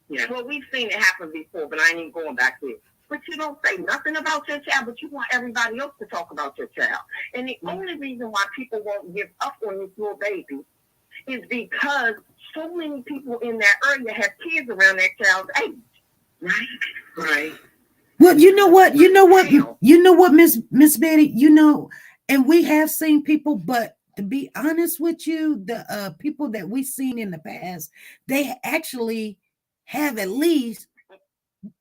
Yeah. Well, we've seen it happen before, but I ain't even going back there. But you don't say nothing about your child, but you want everybody else to talk about your child. And the only reason why people won't give up on this little baby is because so many people in that area have kids around that child's age. Right. Well, you know what, Miss Betty, and we have seen people, but to be honest with you, the people that we've seen in the past, they actually have at least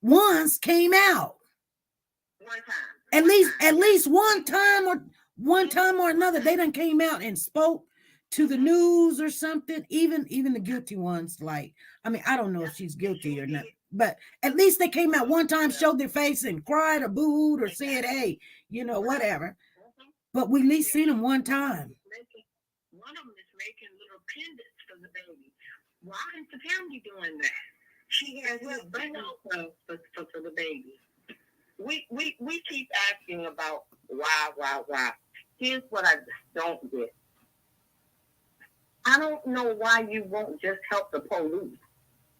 once came out. One time. At least one time or another, they done came out and spoke to the news or something. Even the guilty ones, like, I mean, I don't know if she's guilty or not, but at least they came out one time, showed their face and cried or booed or said, hey, whatever. But we at least seen them one time. One of them is making little pendants for the baby. Why is the family doing that? She has a button for the baby. we keep asking about why. Here's what I don't get. I don't know why you won't just help the police.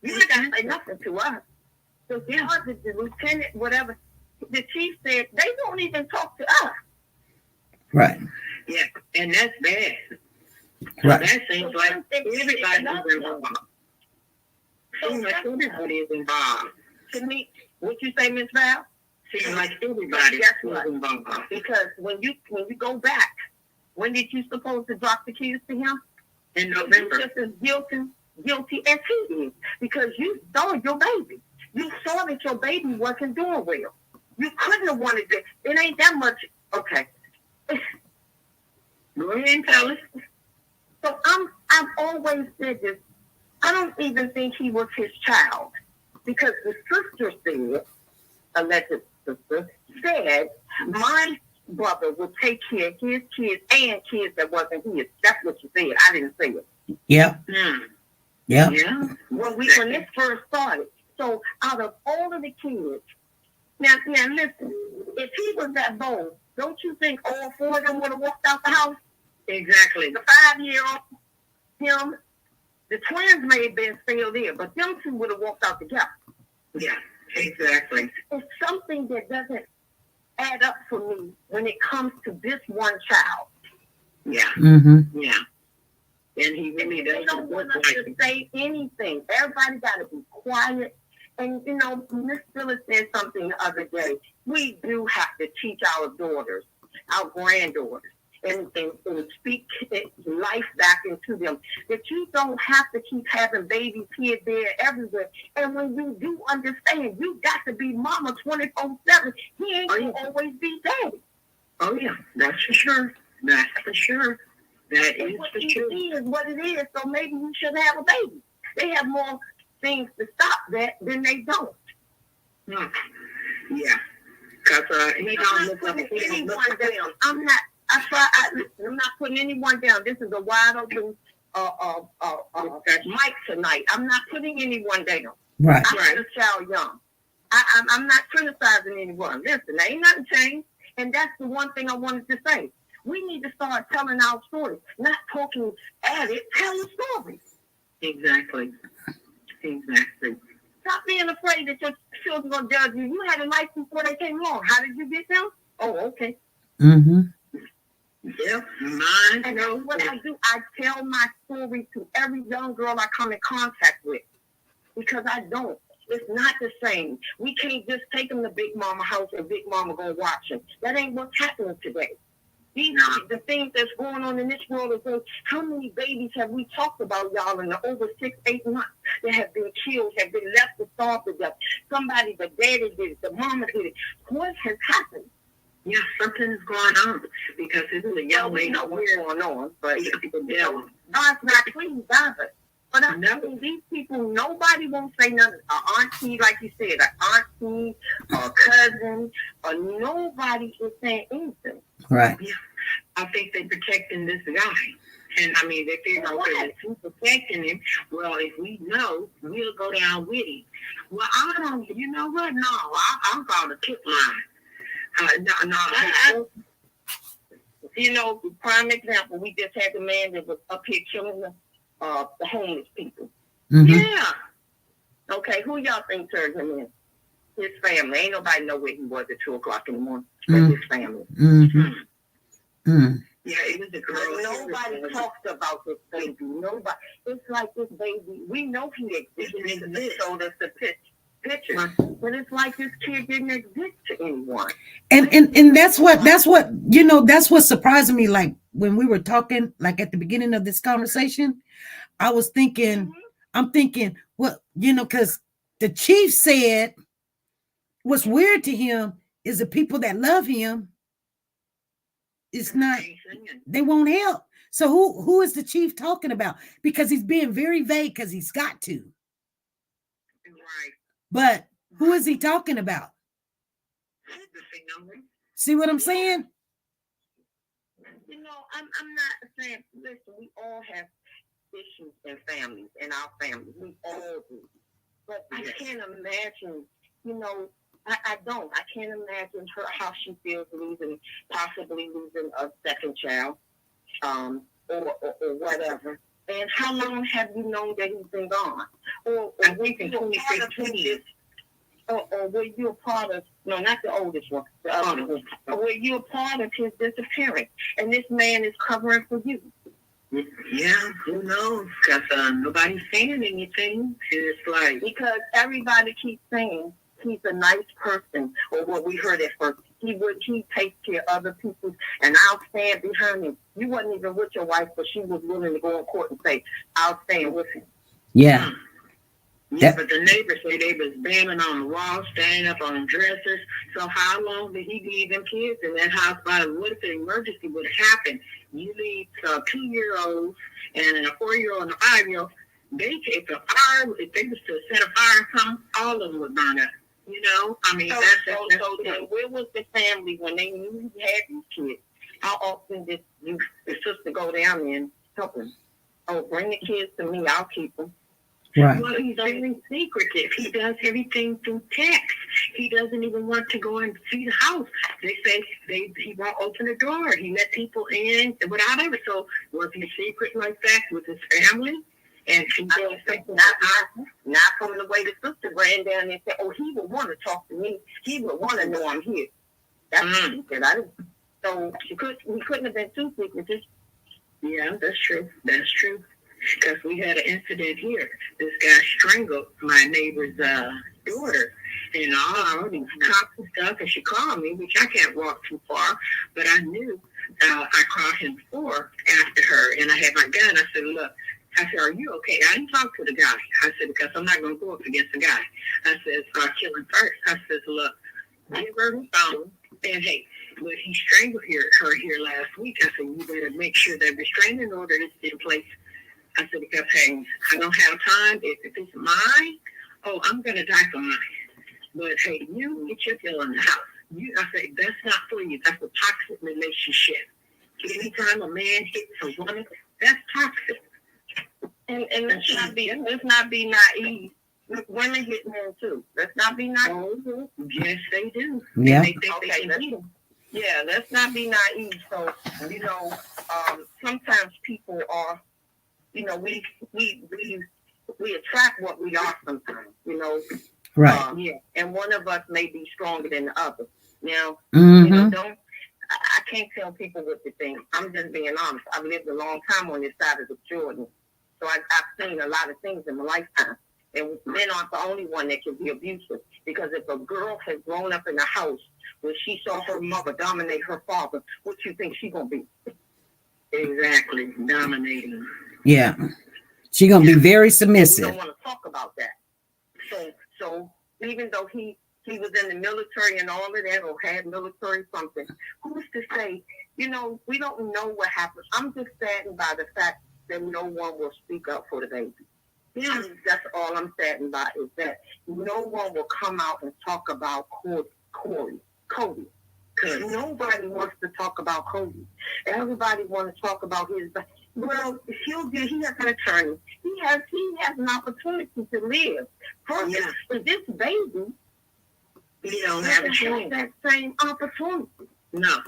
You ain't got to say nothing to us. So the lieutenant, whatever, the chief said, they don't even talk to us. Right. Yeah, and that's bad. Right. That seems like everybody's involved. Seems like everybody is involved. To me, what you say, Miss Val? Seems like everybody is involved. Because when you go back, when did you supposed to drop the keys to him? In November. You're just as guilty as he is, because you saw your baby. You saw that your baby wasn't doing well. You couldn't have wanted it. It ain't that much. Okay. Go ahead and tell us. So I've always said this. I don't even think he was his child, because the sister said, alleged sister said, my brother would take care of his kids and kids that wasn't his. That's what you said. I didn't say it. Yep. Yep. Yeah. When this first started. So out of all of the kids, now listen, if he was that bold, don't you think all four of them would have walked out the house? Exactly. The 5-year-old, him, the twins may have been still there, but them two would have walked out together. Yeah, exactly. It's something that doesn't add up for me when it comes to this one child. Yeah. Mm-hmm. Yeah. And he really They doesn't don't look want us like to say anything. Everybody got to be quiet. And, Miss Phyllis said something the other day. We do have to teach our daughters, our granddaughters, and speak life back into them. That you don't have to keep having babies here, there, everywhere. And when you do understand, you got to be mama 24/7. He ain't going to always be daddy. Oh, yeah. That's for sure. That's for sure. That is What for you sure. see is what it is. So maybe you should have a baby. They have more things to stop that than they don't. Yeah. Because he don't look putting like anyone down. I'm not putting anyone down. This is a wide open mic tonight. I'm not putting anyone down. Right. I'm a child young. I'm not criticizing anyone. Listen, there ain't nothing changed. And that's the one thing I wanted to say. We need to start telling our stories, not talking at it, tell the story. Exactly. Stop being afraid that your children going to judge you. You had a life before they came along. How did you get them? Oh, okay. Mm-hmm. Yep. Mine. And that's what I do. I tell my story to every young girl I come in contact with, because I don't. It's not the same. We can't just take them to Big Mama house and Big Mama go watch them. That ain't what's happening today. The things that's going on in this world is how many babies have we talked about, y'all, in the over 6-8 months that have been killed, have been left to starve to death? Somebody, the daddy did it, the mama did it. What has happened? Yeah, something is going on, because this is a young lady. We know what's going on, but Yeah. God's not pleased either. But I know these people, nobody won't say nothing. An auntie, like you said, an auntie, a cousin, or nobody is saying anything. Right. Yeah. I think they're protecting this guy. And I mean, they figure, okay, if we're protecting him, well, if we know, we'll go down with him. Well, I don't, you know what? No, I'm going to tip line. Prime example, we just had the man that was up here killing the homeless people. Mm-hmm. Yeah. Okay, who y'all think turned him in? His family. Ain't nobody know where he was at 2 o'clock in the morning. But his family. Mm-hmm. Mm-hmm. Yeah, it was a girl. Nobody talks about this baby. Nobody. It's like this baby. We know he existed. They showed us the picture, but it's like this kid didn't exist to anyone. And that's what that's what surprised me. Like when we were talking, like at the beginning of this conversation, I was thinking, I'm thinking, well, because the chief said what's weird to him is the people that love him. It's not, they won't help. So who is the chief talking about? Because he's being very vague, because he's got to. Right. But Who is he talking about? See what I'm saying? I'm not saying, listen, we all have issues in families, in our families. We all do. But I can't imagine, I don't. I can't imagine how she feels possibly losing a second child, or whatever. And how long have you known that he's been gone? Or I think in 2015. Or were you a part of, no, not the oldest one, the other one, or were you a part of his disappearance? And this man is covering for you. Yeah, who knows? Because nobody's saying anything. It's like, because everybody keeps saying he's a nice person, or what we heard at first. He takes care of other people, and I'll stand behind him. You wasn't even with your wife, but she was willing to go in court and say, I'll stand with him. Yeah. Yeah, but the neighbors say they was banging on the wall, standing up on dressers. So how long did he leave them kids in that house? What if an emergency would have happened? You leave 2-year-olds and a 4-year-old and a 5-year-old. If they was to set a fire or something, all of them would burn up. You know, I mean, So then where was the family when they knew he had these kids? How often did the sister go down there and help him? Oh, bring the kids to me, I'll keep them. Right. Well, he's very secretive. He does everything through text. He doesn't even want to go and see the house. They say he won't open the door. He let people in without ever. So was he secret like that with his family? And she not from the way the sister ran down and said, oh, he would want to talk to me. He would want to know I'm here. That's what she said. So he couldn't have been too secretive. Yeah, that's true. That's true. Because we had an incident here. This guy strangled my neighbor's daughter, and all these cops and stuff. And she called me, which I can't walk too far, but I knew I called him before after her, and I had my gun. I said, look, I said, are you okay? I didn't talk to the guy. I said, because I'm not going to go up against the guy. I said, so I kill him first. I said, look, give her the phone, and hey, but he strangled her here last week. I said, you better make sure that restraining order is in place. I said, because, hey, I don't have time. If it's mine, I'm going to die for mine. But, hey, you get your kill in the house. I said, that's not for you. That's a toxic relationship. Anytime a man hits a woman, that's toxic. And let's not be naive. Women hit men, too. Let's not be naive. Yes, they do. Yeah. They think they can beat them. Yeah, let's not be naive. So, sometimes people are, we attract what we are sometimes, Right. Yeah. And one of us may be stronger than the other. Now, I can't tell people what to think. I'm just being honest. I've lived a long time on this side of the Jordan. So I've seen a lot of things in my lifetime. And men aren't the only one that can be abusive. Because if a girl has grown up in a house where she saw her mother dominate her father, what you think she gonna be? Exactly. Dominating. Yeah. She gonna be very submissive. We don't want to talk about that. So even though he was in the military and all of that, or had military something, who's to say, we don't know what happened. I'm just saddened by the fact that no one will speak up for the baby. Yeah. That's all I'm saddened by, is that no one will come out and talk about Cody. Because nobody wants to talk about Cody. Everybody wants to talk about his. Well, he has an attorney. He has an opportunity to live. First, for this baby, he don't have a chance. That same opportunity. No.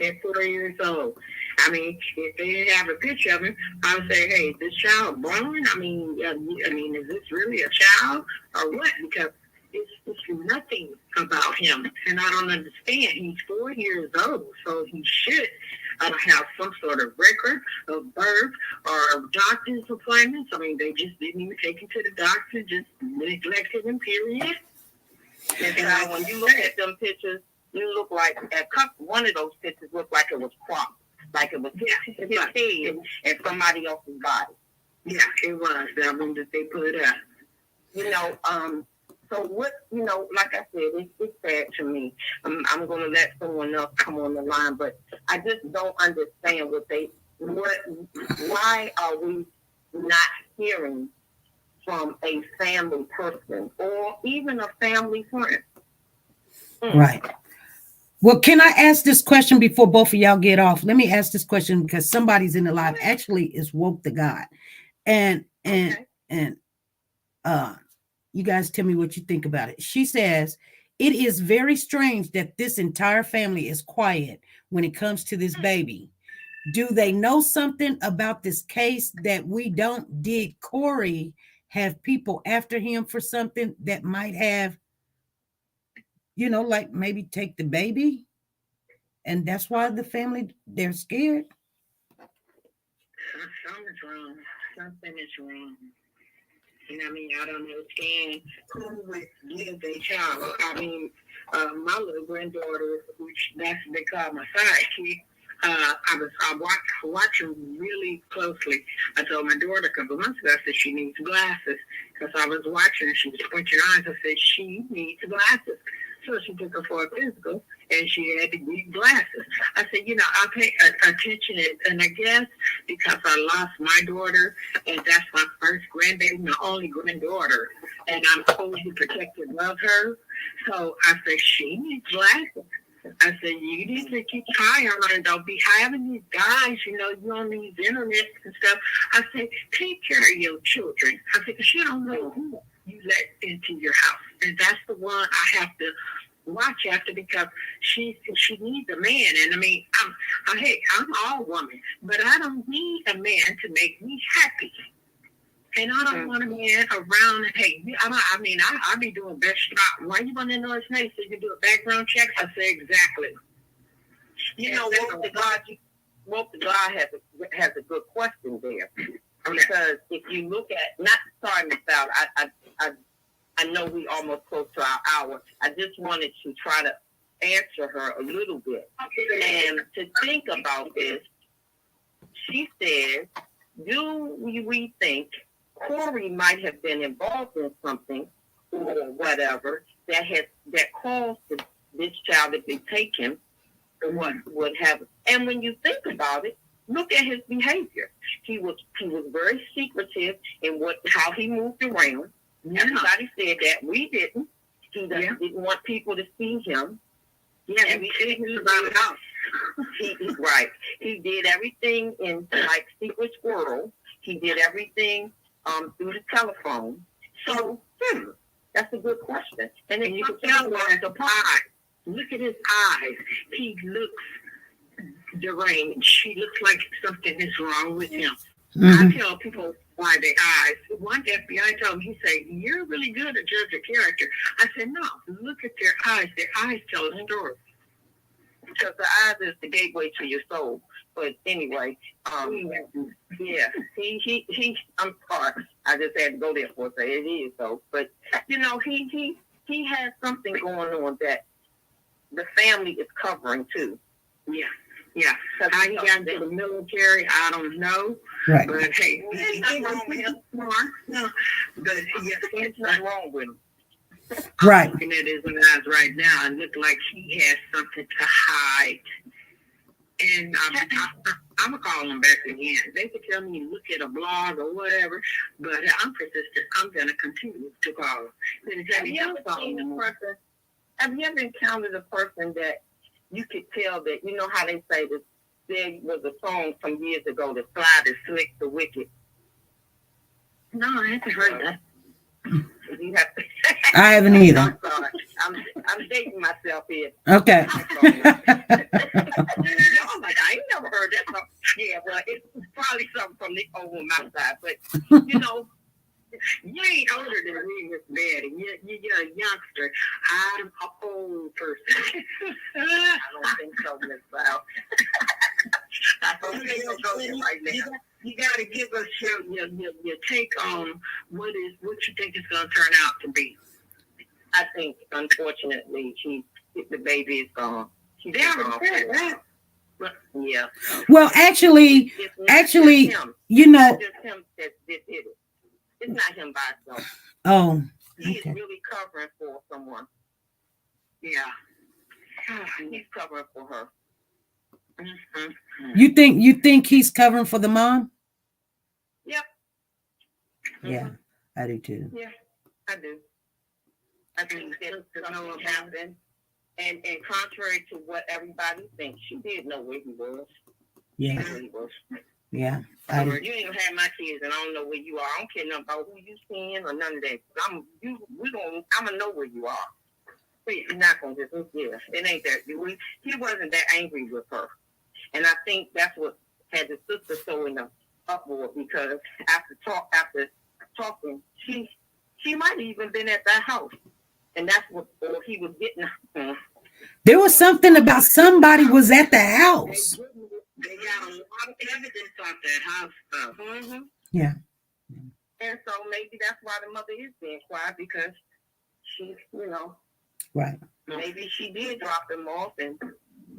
At 4 years old. I mean, if they didn't have a picture of him, I would say, hey, is this child born? I mean, is this really a child or what? Because it's nothing about him. And I don't understand. He's 4 years old, so he should have some sort of record of birth or doctor's appointments. I mean, they just didn't even take him to the doctor, just neglected him, period. And when you look at them pictures, you look like, one of those pictures looked like it was cropped. Like it was his head and somebody else's body. Yeah, it was that one that they put up. So what, like I said, it's sad to me. I'm going to let someone else come on the line, but I just don't understand why are we not hearing from a family person or even a family friend? Right. Well, can I ask this question before both of y'all get off? Let me ask this question because somebody's in the live. Actually, it's Woke the God. And you guys tell me what you think about it. She says, It is very strange that this entire family is quiet when it comes to this baby. Do they know something about this case that we don't? Did Corey have people after him for something that might have, like maybe take the baby? And that's why the family, they're scared. Something's wrong. Something is wrong. And I mean, I don't understand who would give their child. I mean, my little granddaughter, which that's what they call my sidekick, I watch her really closely. I told my daughter a couple of months ago, I said she needs glasses because I was watching her. She was squinting her eyes. I said she needs glasses. So she took her for a physical, and she had to get glasses. I said, I pay attention, and I guess because I lost my daughter, and that's my first grandbaby, my only granddaughter, and I'm totally protective of her. So I said, she needs glasses. I said, you need to keep eye on her and don't be having these guys, you on these internet and stuff. I said, take care of your children. I said, because you don't know who you let into your house. And that's the one I have to watch after because she needs a man. And I mean, I'm all woman, but I don't need a man to make me happy. And I don't want a man around and hey, I be doing best shot. Why you want to know his name so you can do a background check? I say exactly. What the guy has a good question there. Because if you look at, Miss Val, I know we almost close to our hour. I just wanted to try to answer her a little bit. And to think about this, she says, do we think Corey might have been involved in something or whatever that caused this child to be taken or what would have? And when you think about it, look at his behavior. He was very secretive in how he moved around. Yeah. Everybody said that. We didn't. He didn't want people to see him. Yeah, and we didn't about the house. Right. He did everything in like secret squirrel. He did everything through the telephone. So that's a good question. And then you can tell by the eyes. Look at his eyes. He looks deranged. He looks like something is wrong with him. I tell people why their eyes. One FBI told me, he said, you're really good at judging character. I said, no, look at their eyes. Their eyes tell a story. Because the eyes is the gateway to your soul. But anyway, yeah, he I'm sorry. I just had to go there for a second. It is so. But, he has something going on that the family is covering too. Yeah. Yeah, how he got into the military, I don't know. Right. But hey, nothing wrong with him. No, but there's nothing wrong with him. Right. I'm looking at his eyes right now and look like he has something to hide. And I'm gonna call him back again. They could tell me look at a blog or whatever, but I'm persistent. I'm gonna continue to call him. Have you ever encountered a person that you could tell that, how they say this, there was a song some years ago, The Slide is Slick, the Wicked. No, I haven't heard that. You have to, I haven't either. I'm sorry. I'm dating myself here. Okay. I'm like, I ain't never heard that song. Yeah, well, it's probably something from the over my side, but, you ain't older than me, Miss Betty. You're a youngster. I'm an old person. I don't think so, Miss Val. I don't think so right now. You got to give us your take on what you think it's going to turn out to be. I think, unfortunately, the baby is gone. She's gone. Yeah. Well, actually, it's just him that did it. It's not him by himself. Oh, He's really covering for someone. Yeah. He's covering for her. Mm-hmm. You think he's covering for the mom? Yep. Yeah, I do too. Yeah, I do. I think that know what happened. And contrary to what everybody thinks, she did know where he was. Yeah. She really was. Yeah. You ain't gonna have my kids, and I don't know where you are. I don't care nothing about who you seeing or none of that. I'm gonna know where you are. He's not gonna just it ain't that. He wasn't that angry with her, and I think that's what had the sister so in the uproar because after talking, she might have even been at that house, and that's what he was getting. There was something about somebody was at the house. They got a lot of evidence off that house stuff. Mm-hmm. Yeah. And so maybe that's why the mother is being quiet because she, Right. maybe she did drop him off and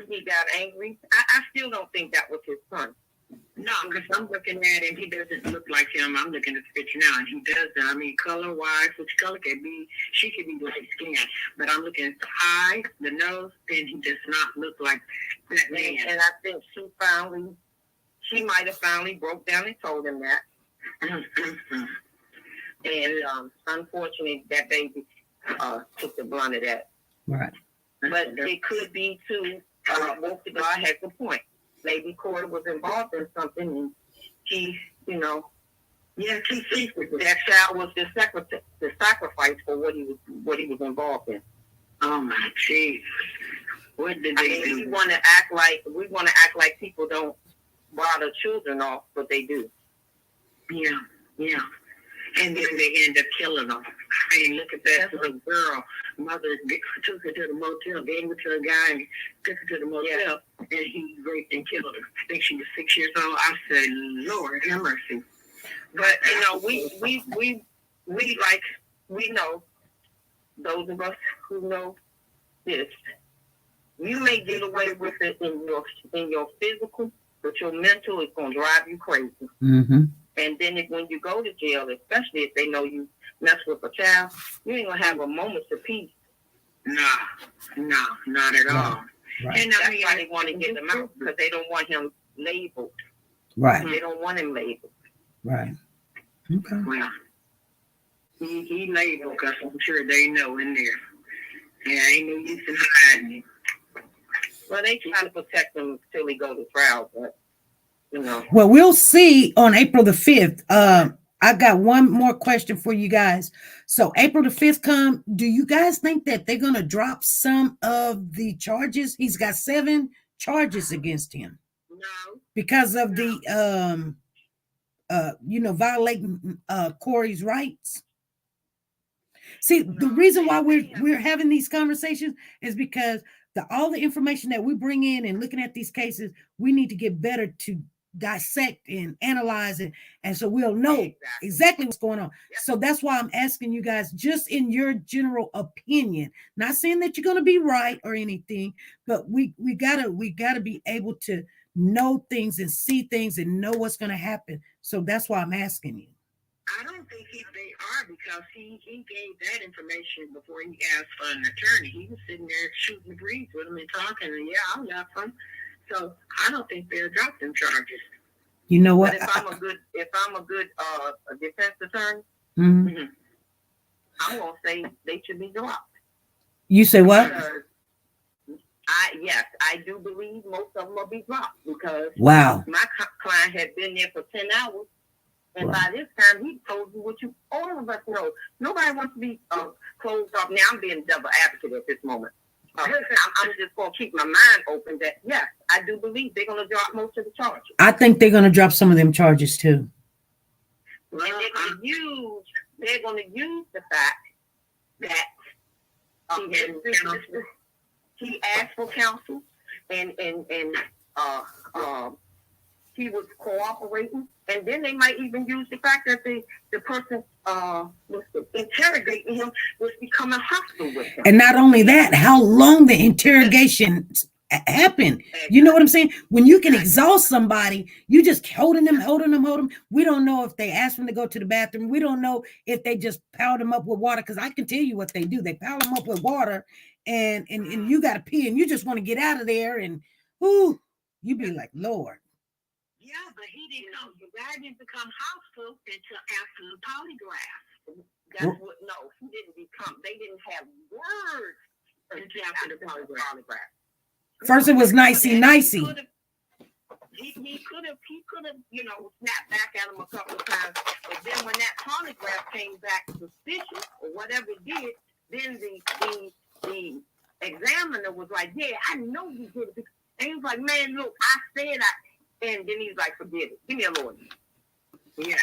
he got angry. I still don't think that was his son. No, because I'm looking at him, he doesn't look like him. I'm looking at the picture now, and he doesn't. I mean, color-wise, which color can be, she could be light-skinned, but I'm looking at the eye, the nose, and he does not look like that man. And I think she might have finally broke down and told him that. And unfortunately, that baby took the blunt of that. Right. But it could be, too, both the guy has a point. Maybe Cody was involved in something, and he, that child was the sacrifice for what he was involved in. Oh my Jesus! What did they do? We want to act like people don't bother children off, but they do. Yeah. And then they end up killing them. I mean, look at that little girl. Mother took her to the motel, gave her to a guy, and took her to the motel, and he raped and killed her. I think she was 6 years old. I said, Lord, have mercy. But we know, those of us who know this, you may get away with it in your physical, but your mental is going to drive you crazy. Mm-hmm. And then when you go to jail, especially if they know you mess with a child, you ain't going to have a moment of peace. No, not at all. Right. And that's why they want to get him out, because they don't want him labeled. Right. They don't want him labeled. Right. Okay. Well, he labeled because I'm sure they know in there. And ain't no use in hiding him. Well, they try to protect him until he go to trial, but, Well, we'll see on April the 5th. I got one more question for you guys. So April the 5th come, do you guys think that they're going to drop some of the charges? He's got 7 charges against him. No. Because of the, violating Corey's rights. See, the reason why we're having these conversations is because all the information that we bring in and looking at these cases, we need to get better to dissect and analyze it, and so we'll know exactly what's going on. So that's why I'm asking you guys, just in your general opinion, not saying that you're going to be right or anything, but we gotta be able to know things and see things and know what's going to happen. So that's why I'm asking you. I don't think they are, because he gave that information before he asked for an attorney. He was sitting there shooting the breeze with him and talking, and I left him. So I don't think they'll drop them charges. You know what? But if I'm a good defense attorney, mm-hmm. I'm gonna say they should be dropped. You say what? Because I do believe most of them will be dropped, because wow, my client had been there for 10 hours, and wow. by this time he told you what all of us know. Nobody wants to be closed off. Now I'm being double advocate at this moment. I'm just going to keep my mind open that, yes, I do believe they're going to drop most of the charges. I think they're going to drop some of them charges too. And they're going to use the fact that he asked for counsel and he was cooperating. And then they might even use the fact that the person was interrogating him was becoming hostile with him. And not only that, how long the interrogation happened. You know what I'm saying? When you can exhaust somebody, you just holding them. We don't know if they asked them to go to the bathroom. We don't know if they just piled them up with water, because I can tell you what they do. They pile them up with water, and you got to pee, and you just want to get out of there, and you be like, Lord. Yeah, but he didn't know. The guy didn't become hostile until after the polygraph. That's what, no, he didn't become, they didn't have words until after the polygraph. First it was nicey. He could have, snapped back at him a couple of times, but then when that polygraph came back suspicious, or whatever it did, then the the examiner was like, yeah, I know you did it. And he was like, man, look, I said I, and then he's like, forget it. Give me a lawyer. Yeah,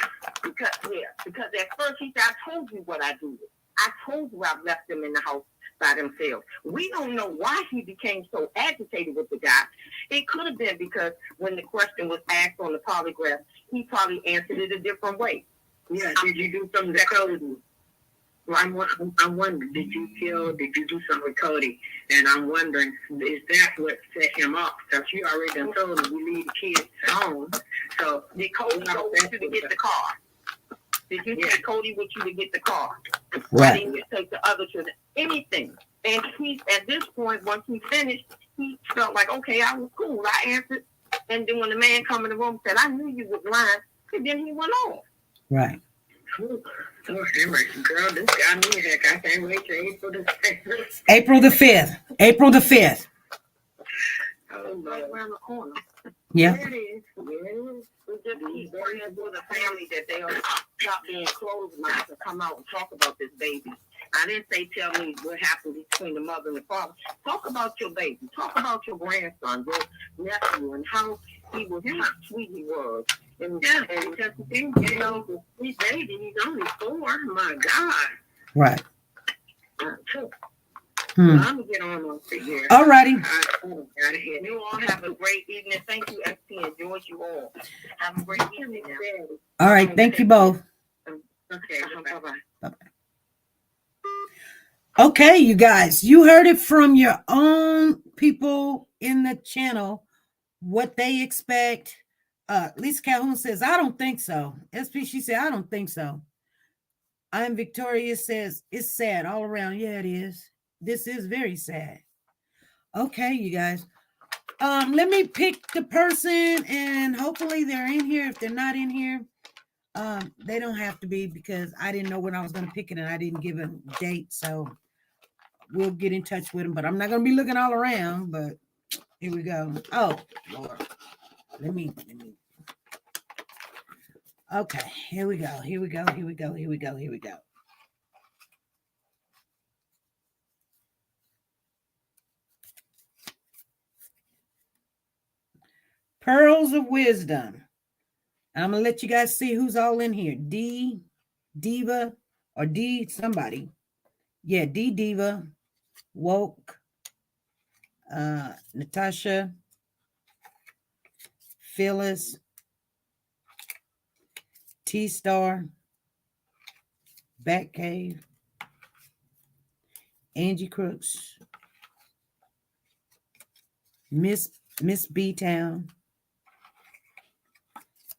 because at first he said, I told you what I did. I told you I left them in the house by themselves. We don't know why he became so agitated with the guy. It could have been because when the question was asked on the polygraph, he probably answered it a different way. Yeah, did you do something to Cody? Well, I'm wondering, did you do something with Cody? And I'm wondering, is that what set him up? Because you already done told him we leave the kids home. So did Cody go with you to get the car? Did you take Cody with you to get the car? Why didn't you take the other children? Anything. And he, at this point, once he finished, he felt like, okay, I was cool. I answered. And then when the man come in the room and said, I knew you was lying, and then he went on. Right. Oh, girl, this got me heck. I can't wait till April the 5th. April the 5th. April the 5th. Oh, right around the corner. Yeah. There it is. There it is. We just keep praying for the family that they'll stop being closed-minded and come out and talk about this baby. I didn't say tell me what happened between the mother and the father. Talk about your baby. Talk about your grandson, your nephew, and how he was, how sweet he was. And Yeah, because the thing, you know, the sweet baby, he's only 4. My God. Right. So Hmm. I'm going to get on here. All righty. you all have a great evening. Thank you, SP. Enjoyed you all. Have a great evening. All right. Thank you both. Okay, bye-bye. Bye-bye. Okay, you guys, you heard it from your own people in the channel, what they expect. Lisa Calhoun says, I don't think so. SP, she said, I don't think so. I'm Victoria says, it's sad all around. Yeah, it is. This is very sad. Okay, you guys. Let me pick the person and hopefully they're in here. If they're not in here, they don't have to be because I didn't know when I was going to pick it and I didn't give a date. So we'll get in touch with them, but I'm not going to be looking all around, but here we go. Oh, Lord. Let me. Okay, here we go. Pearls of Wisdom. I'm going to let you guys see who's all in here. D, Diva, or D, somebody. Yeah, D, Diva, Woke, Natasha, Phyllis, T-Star, Batcave, Angie Crooks, Miss B-Town,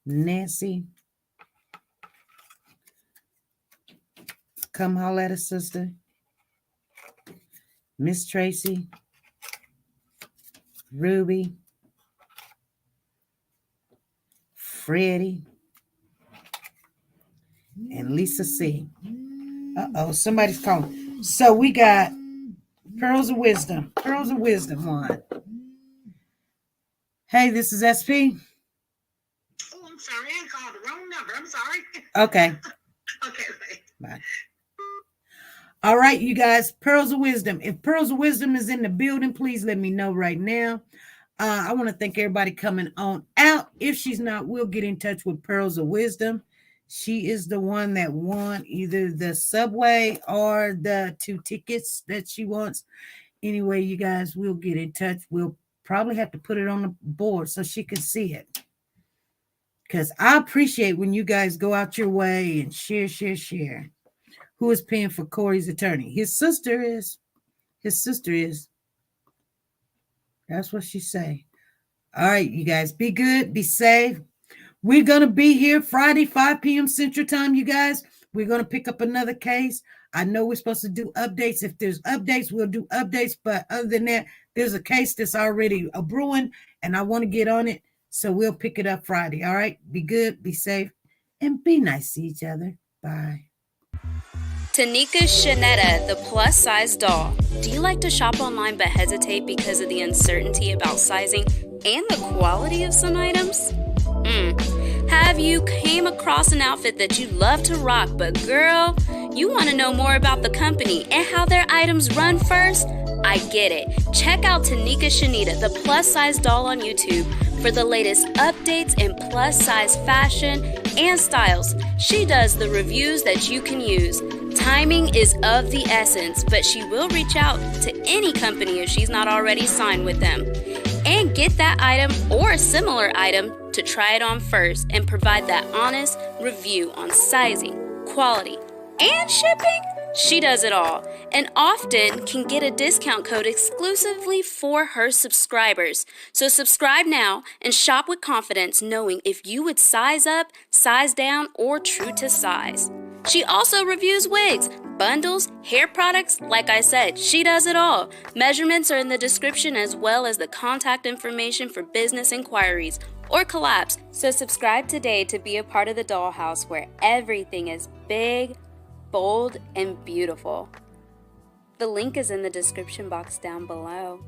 Nancy, Come Holler at a Sister, Miss Tracy, Ruby, Freddie, and Lisa C. Uh-oh, somebody's calling. So we got Pearls of Wisdom. Pearls of Wisdom one. Hey, this is SP. Oh, I'm sorry. I called the wrong number. I'm sorry. Okay. Okay, bye. Bye. All right, you guys, Pearls of Wisdom. If Pearls of Wisdom is in the building, please let me know right now. I want to thank everybody coming on out. If she's not, we'll get in touch with Pearls of Wisdom. She is the one that won either the subway or the 2 tickets that she wants. Anyway, you guys, we'll get in touch. We'll probably have to put it on the board so she can see it. Because I appreciate when you guys go out your way and share. Who is paying for Corey's attorney? His sister is. That's what she say. All right, you guys, be good, be safe. We're going to be here Friday, 5 p.m. Central Time, you guys. We're going to pick up another case. I know we're supposed to do updates. If there's updates, we'll do updates. But other than that, there's a case that's already brewing, and I want to get on it. So we'll pick it up Friday. All right, be good, be safe, and be nice to each other. Bye. TeNika Shenette, the plus-size doll. Do you like to shop online but hesitate because of the uncertainty about sizing and the quality of some items? Have you came across an outfit that you love to rock, but girl, You want to know more about the company and how their items run first? I get it. Check out TeNika Shenette, the plus-size doll on YouTube for the latest updates in plus-size fashion and styles. She does the reviews that you can use. Timing is of the essence, but she will reach out to any company if she's not already signed with them. And get that item or a similar item to try it on first and provide that honest review on sizing, quality, and shipping. She does it all, and often can get a discount code exclusively for her subscribers. So subscribe now and shop with confidence, knowing if you would size up, size down, or true to size. She also reviews wigs, bundles, hair products. Like I said, she does it all. Measurements are in the description as well as the contact information for business inquiries or collabs. So subscribe today to be a part of the dollhouse where everything is big, bold, and beautiful. The link is in the description box down below.